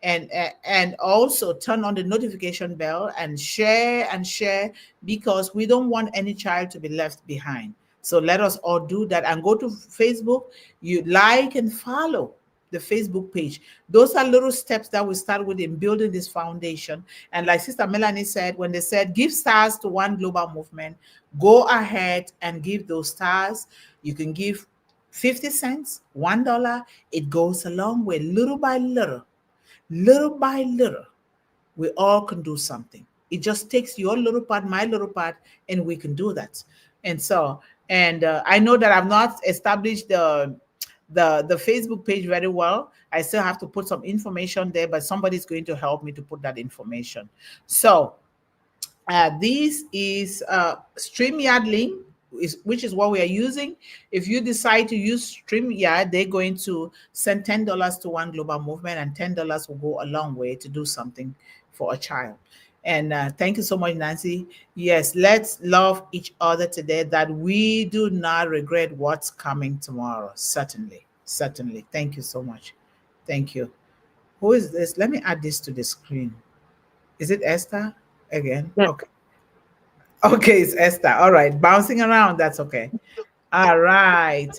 and also turn on the notification bell and share, because we don't want any child to be left behind. So let us all do that and go to Facebook. You like and follow the Facebook page. Those are little steps that we start with in building this foundation. And like Sister Melanie said, when they said give stars to one global movement, go ahead and give those stars. You can give 50 cents, $1. It goes a long way, little by little, we all can do something. It just takes your little part, my little part, and we can do that. And so, and I know that I've not established the Facebook page very well. I still have to put some information there, but somebody's going to help me to put that information. So this is StreamYard link, which is what we are using. If you decide to use StreamYard, they're going to send $10 to one global movement, and $10 will go a long way to do something for a child. And thank you so much, Nancy. Yes, let's love each other today, that we do not regret what's coming tomorrow. Certainly. Thank you so much. Thank you. Who is this? Let me add this to the screen. Is it Esther again? Yeah. Okay, it's Esther. All right, bouncing around. That's okay. All right.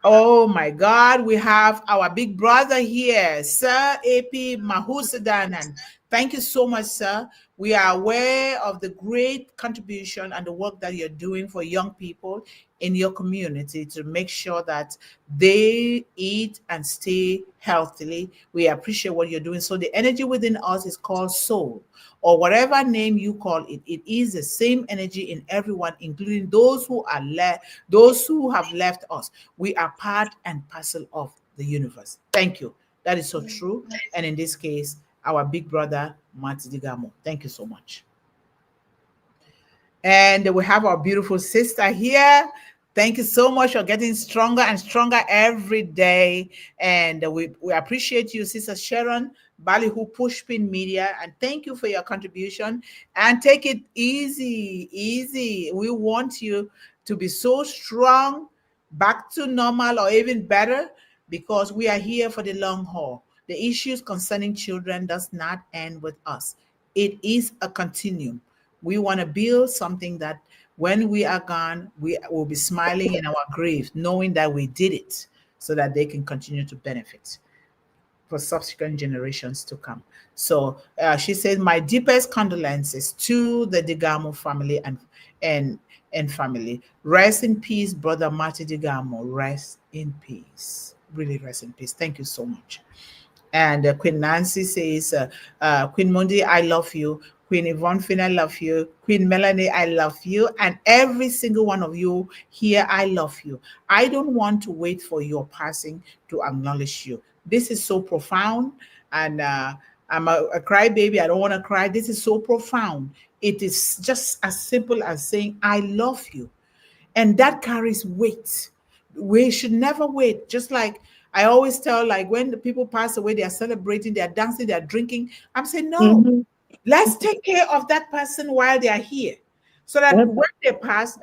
Oh my God, we have our big brother here, Sir AP Mahusadan. And thank you so much, sir. We are aware of the great contribution and the work that you're doing for young people in your community to make sure that they eat and stay healthily. We appreciate what you're doing. So the energy within us is called soul, or whatever name you call it. It is the same energy in everyone, including those who are those who have left us. We are part and parcel of the universe. Thank you. That is so true. And in this case, our big brother, Mati Digamo. Thank you so much. And we have our beautiful sister here. Thank you so much for getting stronger and stronger every day. And we appreciate you, Sister Sharon Ballyhoo Pushpin Media. And thank you for your contribution. And take it easy. We want you to be so strong, back to normal or even better, because we are here for the long haul. The issues concerning children does not end with us. It is a continuum. We want to build something that when we are gone, we will be smiling in our grave, knowing that we did it, so that they can continue to benefit for subsequent generations to come. So she said, my deepest condolences to the Digamo family and family. Rest in peace, Brother Marty Digamo. Rest in peace. Really rest in peace. Thank you so much. And Queen Nancy says, Queen Mundih, I love you. Queen Yvonne Finn, I love you. Queen Melanie, I love you. And every single one of you here, I love you. I don't want to wait for your passing to acknowledge you. This is so profound. And I'm a crybaby. I don't want to cry. This is so profound. It is just as simple as saying, I love you. And that carries weight. We should never wait. Just like I always tell, like when the people pass away, they are celebrating, they are dancing, they are drinking. I'm saying, no, let's take care of that person while they are here. So that when they pass,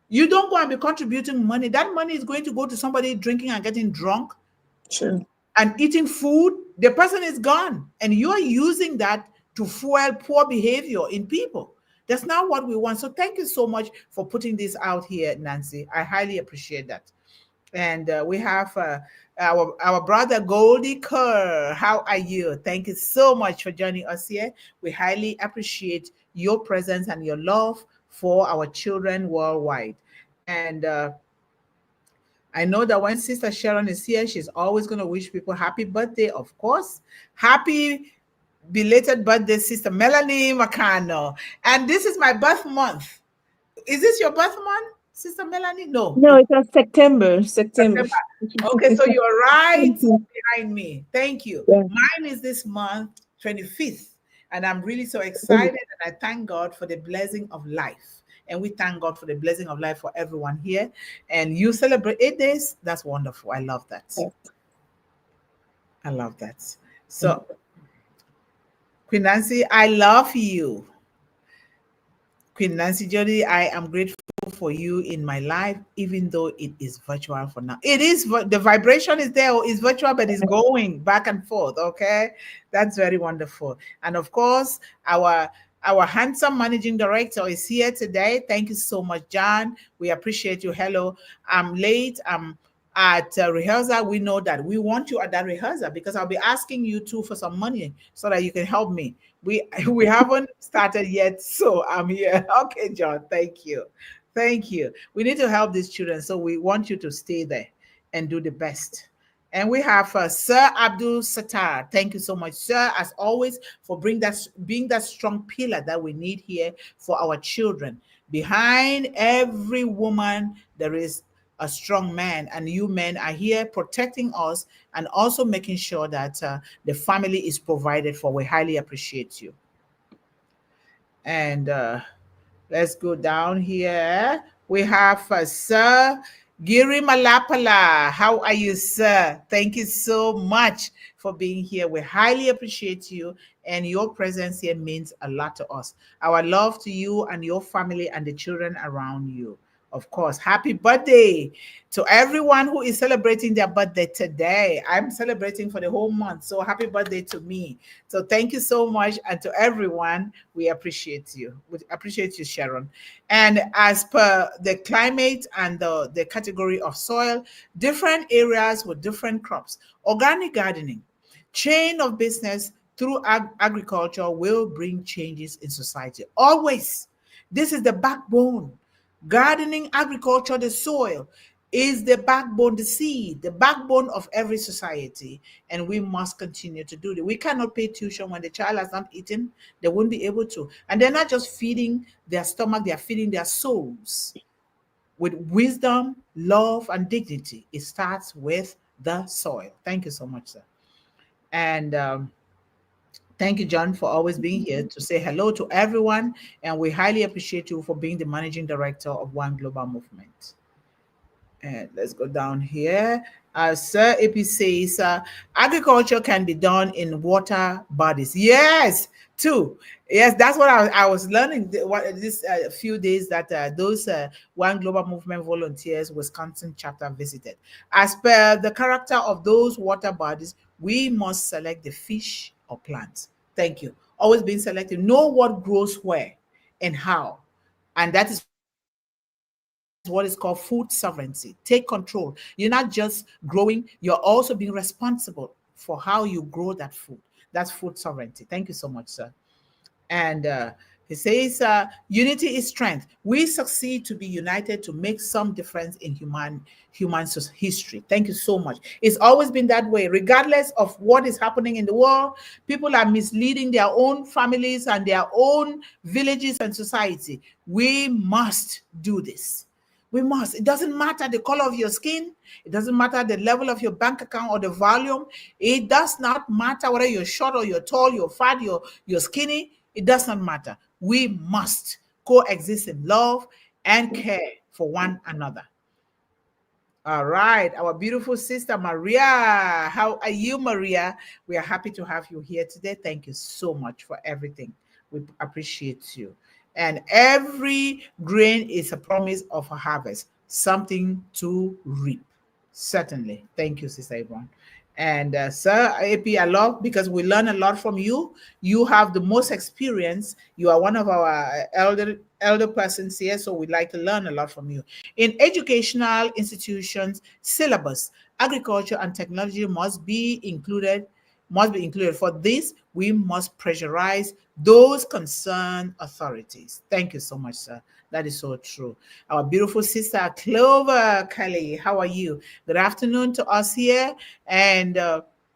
you don't go and be contributing money. That money is going to go to somebody drinking and getting drunk. Sure. And eating food. The person is gone. And you are using that to fuel poor behavior in people. That's not what we want. So thank you so much for putting this out here, Nancy. I highly appreciate that. And we have our brother Goldie Kerr. How are you? Thank you so much for joining us here. We highly appreciate your presence and your love for our children worldwide. And I know that when Sister Sharon is here, she's always going to wish people happy birthday, of course. Happy belated birthday, Sister Melanie Mukamugema. And this is my birth month. Is this your birth month, Sister Melanie? No. No, it was September. Okay, so you're right behind me. Thank you. Yeah. Mine is this month, 25th. And I'm really so excited. And I thank God for the blessing of life. And we thank God for the blessing of life for everyone here. And you celebrate 8 days. That's wonderful. I love that. I love that. So, Queen Nancy, I love you. Queen Nancy Jody, I am grateful for you in my life, even though it is virtual for now. It is, the vibration is there, it's virtual, but it's going back and forth. Okay, that's very wonderful. And of course, our handsome managing director is here today. Thank you so much, John. We appreciate you. Hello, I'm late. I'm at rehearsal. We know that we want you at that rehearsal because I'll be asking you too for some money so that you can help me. We haven't started yet, so I'm here. Okay, John, thank you. Thank you. We need to help these children, so we want you to stay there and do the best. And we have Sir Abdul Sattar. Thank you so much, sir, as always, for being that strong pillar that we need here for our children. Behind every woman, there is a strong man, and you men are here protecting us and also making sure that the family is provided for. We highly appreciate you. And let's go down here. We have Sir Giri Malapala. How are you, sir? Thank you so much for being here. We highly appreciate you, and your presence here means a lot to us. Our love to you and your family and the children around you. Of course, happy birthday to everyone who is celebrating their birthday today. I'm celebrating for the whole month, so happy birthday to me. So thank you so much, and to everyone, we appreciate you. We appreciate you, Sharon. And as per the climate and the category of soil, different areas with different crops, organic gardening, chain of business through agriculture will bring changes in society. Always, this is the backbone. Gardening, agriculture, the soil is the backbone, the seed, the backbone of every society. And we must continue to do that. We cannot pay tuition when the child has not eaten. They won't be able to. And they're not just feeding their stomach, they're feeding their souls with wisdom, love, and dignity. It starts with the soil. Thank you so much, sir. And thank you, John, for always being here to say hello to everyone. And we highly appreciate you for being the managing director of One Global Movement. And let's go down here. Sir AP says, agriculture can be done in water bodies. Yes, too. Yes, that's what I was learning this few days that those One Global Movement volunteers, Wisconsin chapter visited. As per the character of those water bodies, we must select the fish or plants. Thank you. Always being selective. Know what grows where and how. And that is what is called food sovereignty. Take control. You're not just growing, you're also being responsible for how you grow that food. That's food sovereignty. Thank you so much, sir. And he says, unity is strength. We succeed to be united to make some difference in human history. Thank you so much. It's always been that way, regardless of what is happening in the world. People are misleading their own families and their own villages and society. We must do this. We must. It doesn't matter the color of your skin. It doesn't matter the level of your bank account or the volume. It does not matter whether you're short or you're tall, you're fat, you're skinny. It does not matter. We must coexist in love and care for one another. All right, our beautiful sister Maria. How are you, Maria? We are happy to have you here today. Thank you so much for everything. We appreciate you. And every grain is a promise of a harvest, something to reap. Certainly. Thank you, Sister Yvonne. And Sir AP, I love because we learn a lot from you. You have the most experience. You are one of our elder persons here, so we'd like to learn a lot from you. In educational institutions, syllabus, agriculture and technology must be included. For this, we must pressurize those concerned authorities. Thank you so much, sir. That is so true. Our beautiful sister Clover Kelly, how are you? Good afternoon to us here and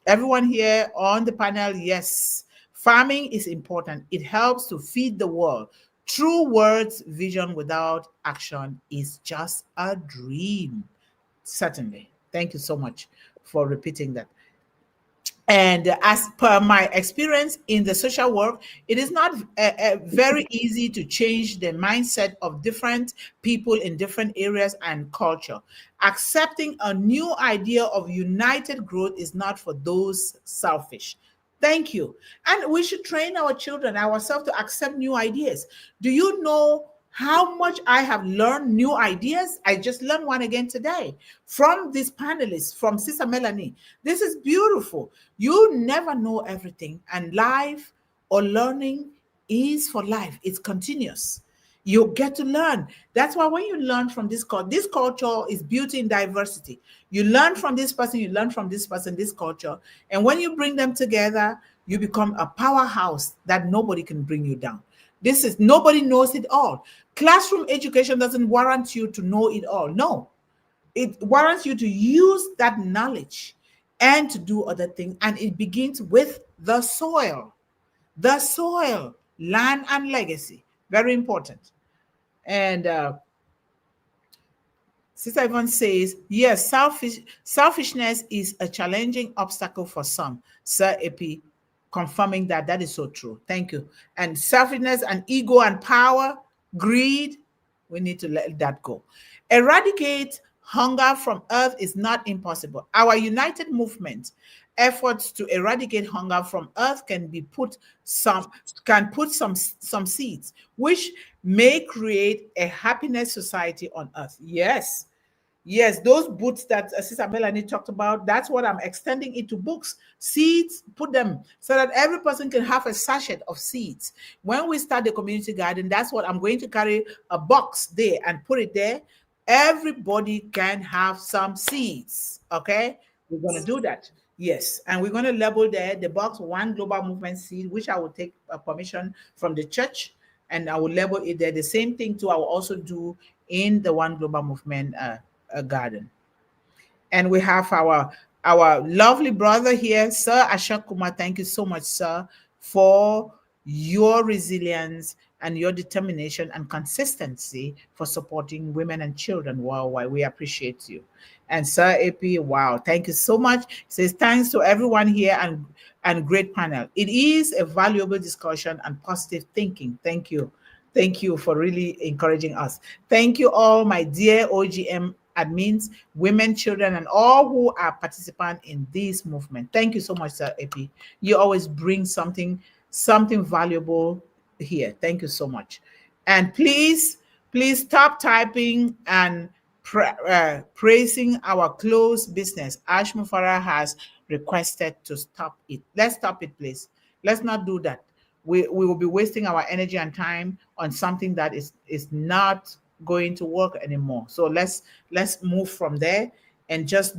everyone here on the panel. Yes, farming is important. It helps to feed the world. True words, vision without action is just a dream. Certainly. Thank you so much for repeating that. And as per my experience in the social work, it is not very easy to change the mindset of different people in different areas and culture. Accepting a new idea of united growth is not for those selfish. Thank you. And we should train our children, ourselves, to accept new ideas. Do you know How much I have learned new ideas. I just learned one again today from these panelists, from Sister Melanie. This is beautiful. You never know everything, and life or learning is for life. It's continuous. You get to learn. That's why when you learn from this culture is beauty in diversity. You learn from this person, you learn from this person, this culture, and when you bring them together, you become a powerhouse that nobody can bring you down. This is nobody knows it all. Classroom education doesn't warrant you to know it all. No, it warrants you to use that knowledge and to do other things. And it begins with the soil, land, and legacy. Very important. And Sister Yvonne says, yes, selfishness is a challenging obstacle for some. Sir Epi confirming that that is so true. Thank you. And selfishness and ego and power, greed, we need to let that go. Eradicate hunger from earth is not impossible. Our united movement efforts to eradicate hunger from earth can put some seeds which may create a happiness society on earth. Yes. Yes, those books that Sister Melanie talked about, that's what I'm extending into books. Seeds, put them so that every person can have a sachet of seeds. When we start the community garden, that's what I'm going to carry a box there and put it there. Everybody can have some seeds. Okay, we're going to do that. Yes, and we're going to label there the box One Global Movement Seed, which I will take permission from the church, and I will label it there. The same thing too, I will also do in the One Global Movement garden. And we have our lovely brother here, Sir Ashok Kumar. Thank you so much, sir, for your resilience and your determination and consistency for supporting women and children worldwide. We appreciate you. And Sir AP, wow, thank you so much. He says thanks to everyone here and great panel. It is a valuable discussion and positive thinking. Thank you. Thank you for really encouraging us. Thank you all, my dear OGM admins, women, children, and all who are participants in this movement. Thank you so much, Sir Epi. You always bring something valuable here. Thank you so much. And please stop typing and praising our closed business. Ash Mufara has requested to stop it. Let's stop it, please. Let's not do that. We will be wasting our energy and time on something that is not going to work anymore. So let's move from there and just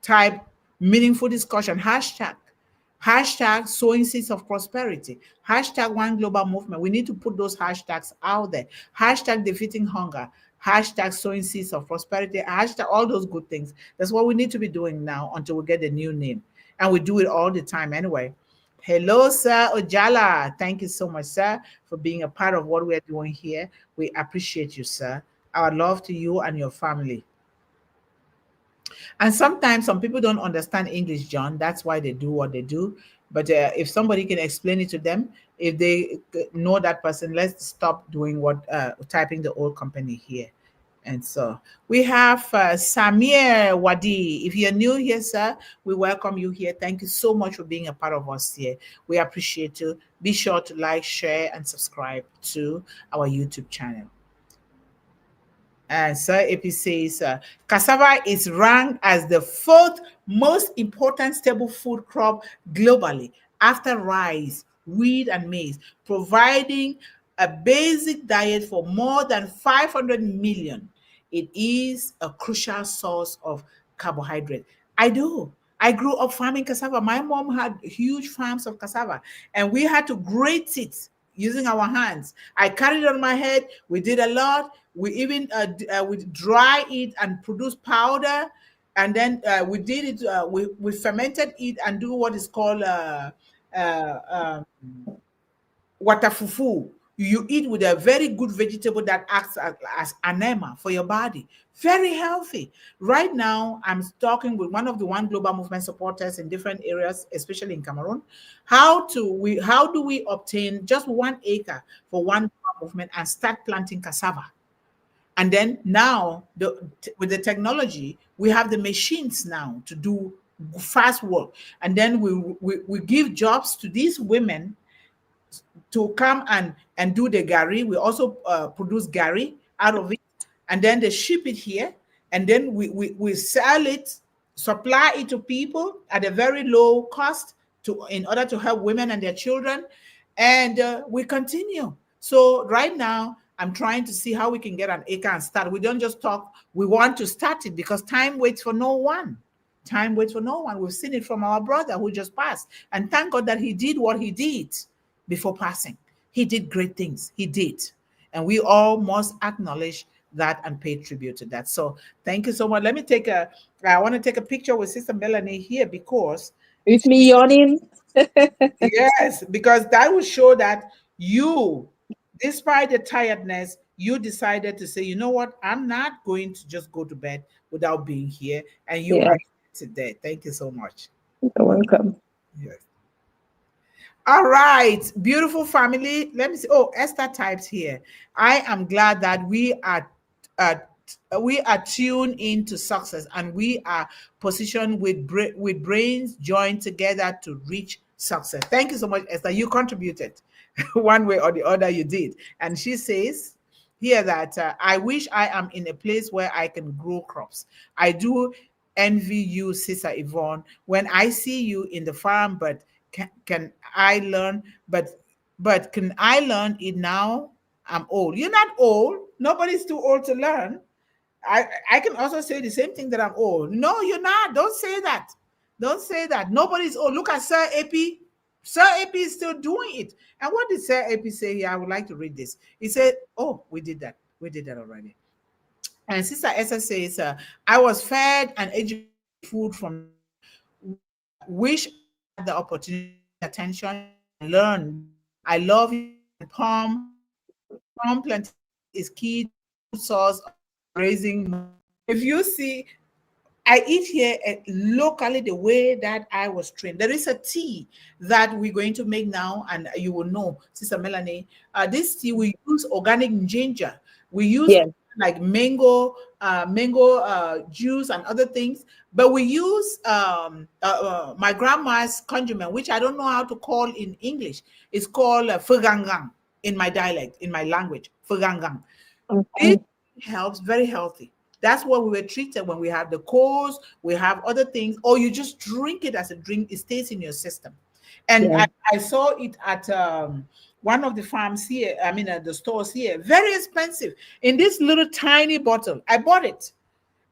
type meaningful discussion, hashtag sowing seeds of prosperity, hashtag One Global Movement. We need to put those hashtags out there. Hashtag defeating hunger, hashtag sowing seeds of prosperity, hashtag all those good things. That's what we need to be doing now until we get a new name. And we do it all the time anyway. Hello, Sir Ojala. Thank you so much, sir, for being a part of what we're doing here. We appreciate you, sir. Our love to you and your family. And sometimes some people don't understand English, John. That's why they do what they do. But if somebody can explain it to them, if they know that person, let's stop doing typing the old company here. And so we have Samir Wadi. If you're new here, sir, we welcome you here. Thank you so much for being a part of us here. We appreciate you. Be sure to like, share, and subscribe to our YouTube channel. And Sir AP says, cassava is ranked as the 4th most important staple food crop globally after rice, wheat, and maize, providing a basic diet for more than 500 million. It is a crucial source of carbohydrate. I grew up farming cassava. My mom had huge farms of cassava, and we had to grate it using our hands. I carried it on my head. We did a lot. We even would dry it and produce powder. And then we did it, we fermented it and do what is called water fufu. You eat with a very good vegetable that acts as enema for your body. Very healthy. Right now, I'm talking with one of the One Global Movement supporters in different areas, especially in Cameroon. How do we obtain just 1 acre for One Global Movement and start planting cassava? And then now, with the technology, we have the machines now to do fast work. And then we give jobs to these women to come and do the gari. We also produce gari out of it, and then they ship it here, and then we sell it, supply it to people at a very low cost to in order to help women and their children, and we continue. So right now, I'm trying to see how we can get an acre and start. We don't just talk. We want to start it because time waits for no one. Time waits for no one. We've seen it from our brother who just passed, and thank God that he did what he did before passing. He did great things. He did. And we all must acknowledge that and pay tribute to that. So thank you so much. I want to take a picture with Sister Melanie here because, With me yawning. yes, because that will show that you, despite the tiredness, you decided to say, you know what, I'm not going to just go to bed without being here. And you Yeah, are today. Thank you so much. you're welcome. Yes. All right, beautiful family. Let me see. Oh, Esther types here. I am glad that uh, we are tuned into success and we are positioned with brains joined together to reach success. Thank you so much, Esther. You contributed one way or the other. You did, and she says here that I wish I am in a place where I can grow crops. I do envy you, Sister Yvonne, when I see you in the farm, but can I learn? But can I learn it now? I'm old. You're not old. Nobody's too old to learn. I can also say the same thing that I'm old. No, you're not. Don't say that. Don't say that. Nobody's old. Look at Sir AP. Sir AP is still doing it. And what did Sir AP say here? I would like to read this. He said, oh, we did that. We did that already. And Sister Esther says, I was fed and educated food from wish I had the opportunity, attention, and learn. I love you. And palm plantation is key source of raising money. If you see, I eat here locally the way that I was trained. There is a tea that we're going to make now, and you will know, Sister Melanie. This tea we use organic ginger. We use Yeah. like mango juice and other things, but we use my grandma's condiment, which I don't know how to call in English. It's called fugangang in my dialect, in my language, fugangang. It Okay. helps, very healthy. That's what we were treated when we have the colds, we have other things, or you just drink it as a drink, it stays in your system. And Yeah. I saw it at one of the farms here, I mean, at the stores here, very expensive in this little tiny bottle. I bought it,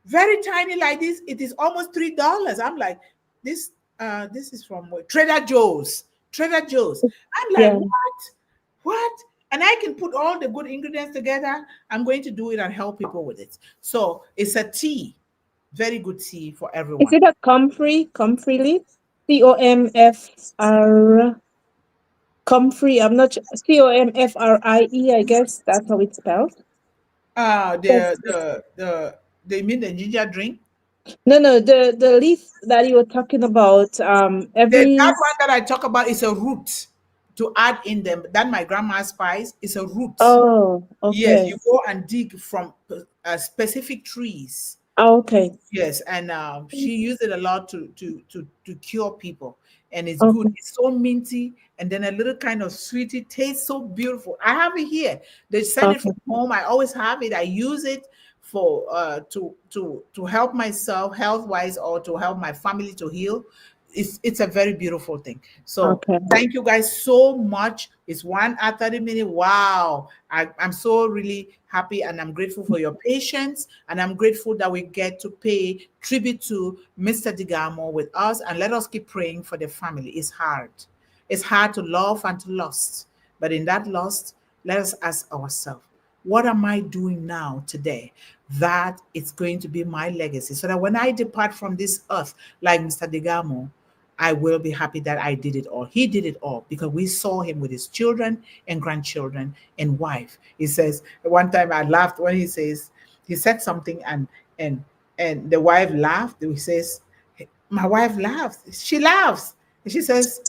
very tiny like this. It is almost $3. I'm like, this is from Trader Joe's. Trader Joe's. I'm like, Yeah. what? And I can put all the good ingredients together. I'm going to do it and help people with it. So it's a tea, very good tea for Is everyone. it a comfrey? Comfrey leaf? COMFR. Comfrey. I'm not sure. COMFRIE. I guess that's how it's spelled. Uh, Yes. the they mean the ginger drink. No. The leaf that you were talking about. That Every. one that I talk about is a root to add in them. That my grandma's spice is a root. Oh. Yes, Okay. you go and dig from specific trees. Okay. Yes, and she used it a lot to cure people, and it's good. Okay. It's so minty, and then a little kind of sweet. It tastes so beautiful. I have it here. They send it Okay. from home. I always have it. I use it for to help myself health wise or to help my family to heal. It's a very beautiful thing. So Okay. thank you guys so much. It's 1 hour 30 minutes. Wow. I'm so really happy and I'm grateful for your patience. And I'm grateful that we get to pay tribute to Mr. Digamo with us. And let us keep praying for the family. It's hard. It's hard to love and to lust. But in that lust, let us ask ourselves, what am I doing now today that it's going to be my legacy? So that when I depart from this earth, like Mr. Digamo, I will be happy that I did it all. He did it all because we saw him with his children and grandchildren and wife. He says, one time I laughed when he said something and and the wife laughed. He says, my wife laughs. She laughs. And she says,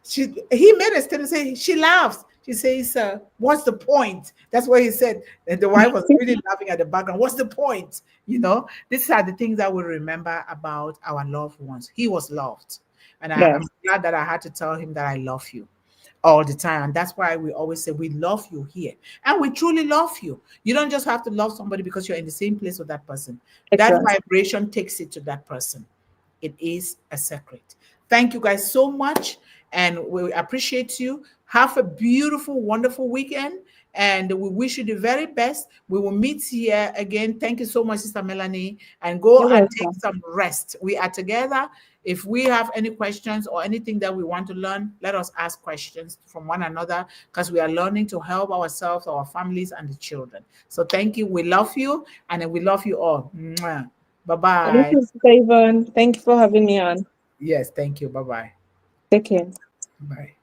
he made a statement say she laughs. She says, what's the point? That's what he said. And the wife was really laughing at the background. What's the point? You know, these are the things that we remember about our loved ones. He was loved. And I'm Yes. glad that I had to tell him that I love you. all the time. And that's why we always say we love you here. And we truly love you. You don't just have to love somebody because you're in the same place with that person. That Exactly. vibration takes it to that person. It is a secret. Thank you guys so much. And we appreciate you. Have a beautiful, wonderful weekend. And we wish you the very best. We will meet here again. Thank you so much, Sister Melanie. And go You're and take welcome. some rest. We are together. If we have any questions or anything that we want to learn, let us ask questions from one another because we are learning to help ourselves, our families, and the children. So thank you. We love you and we love you all. Bye Thank bye. you, Yvonne. Thank you for having me on. Yes, thank you. Bye bye. Take care. Bye.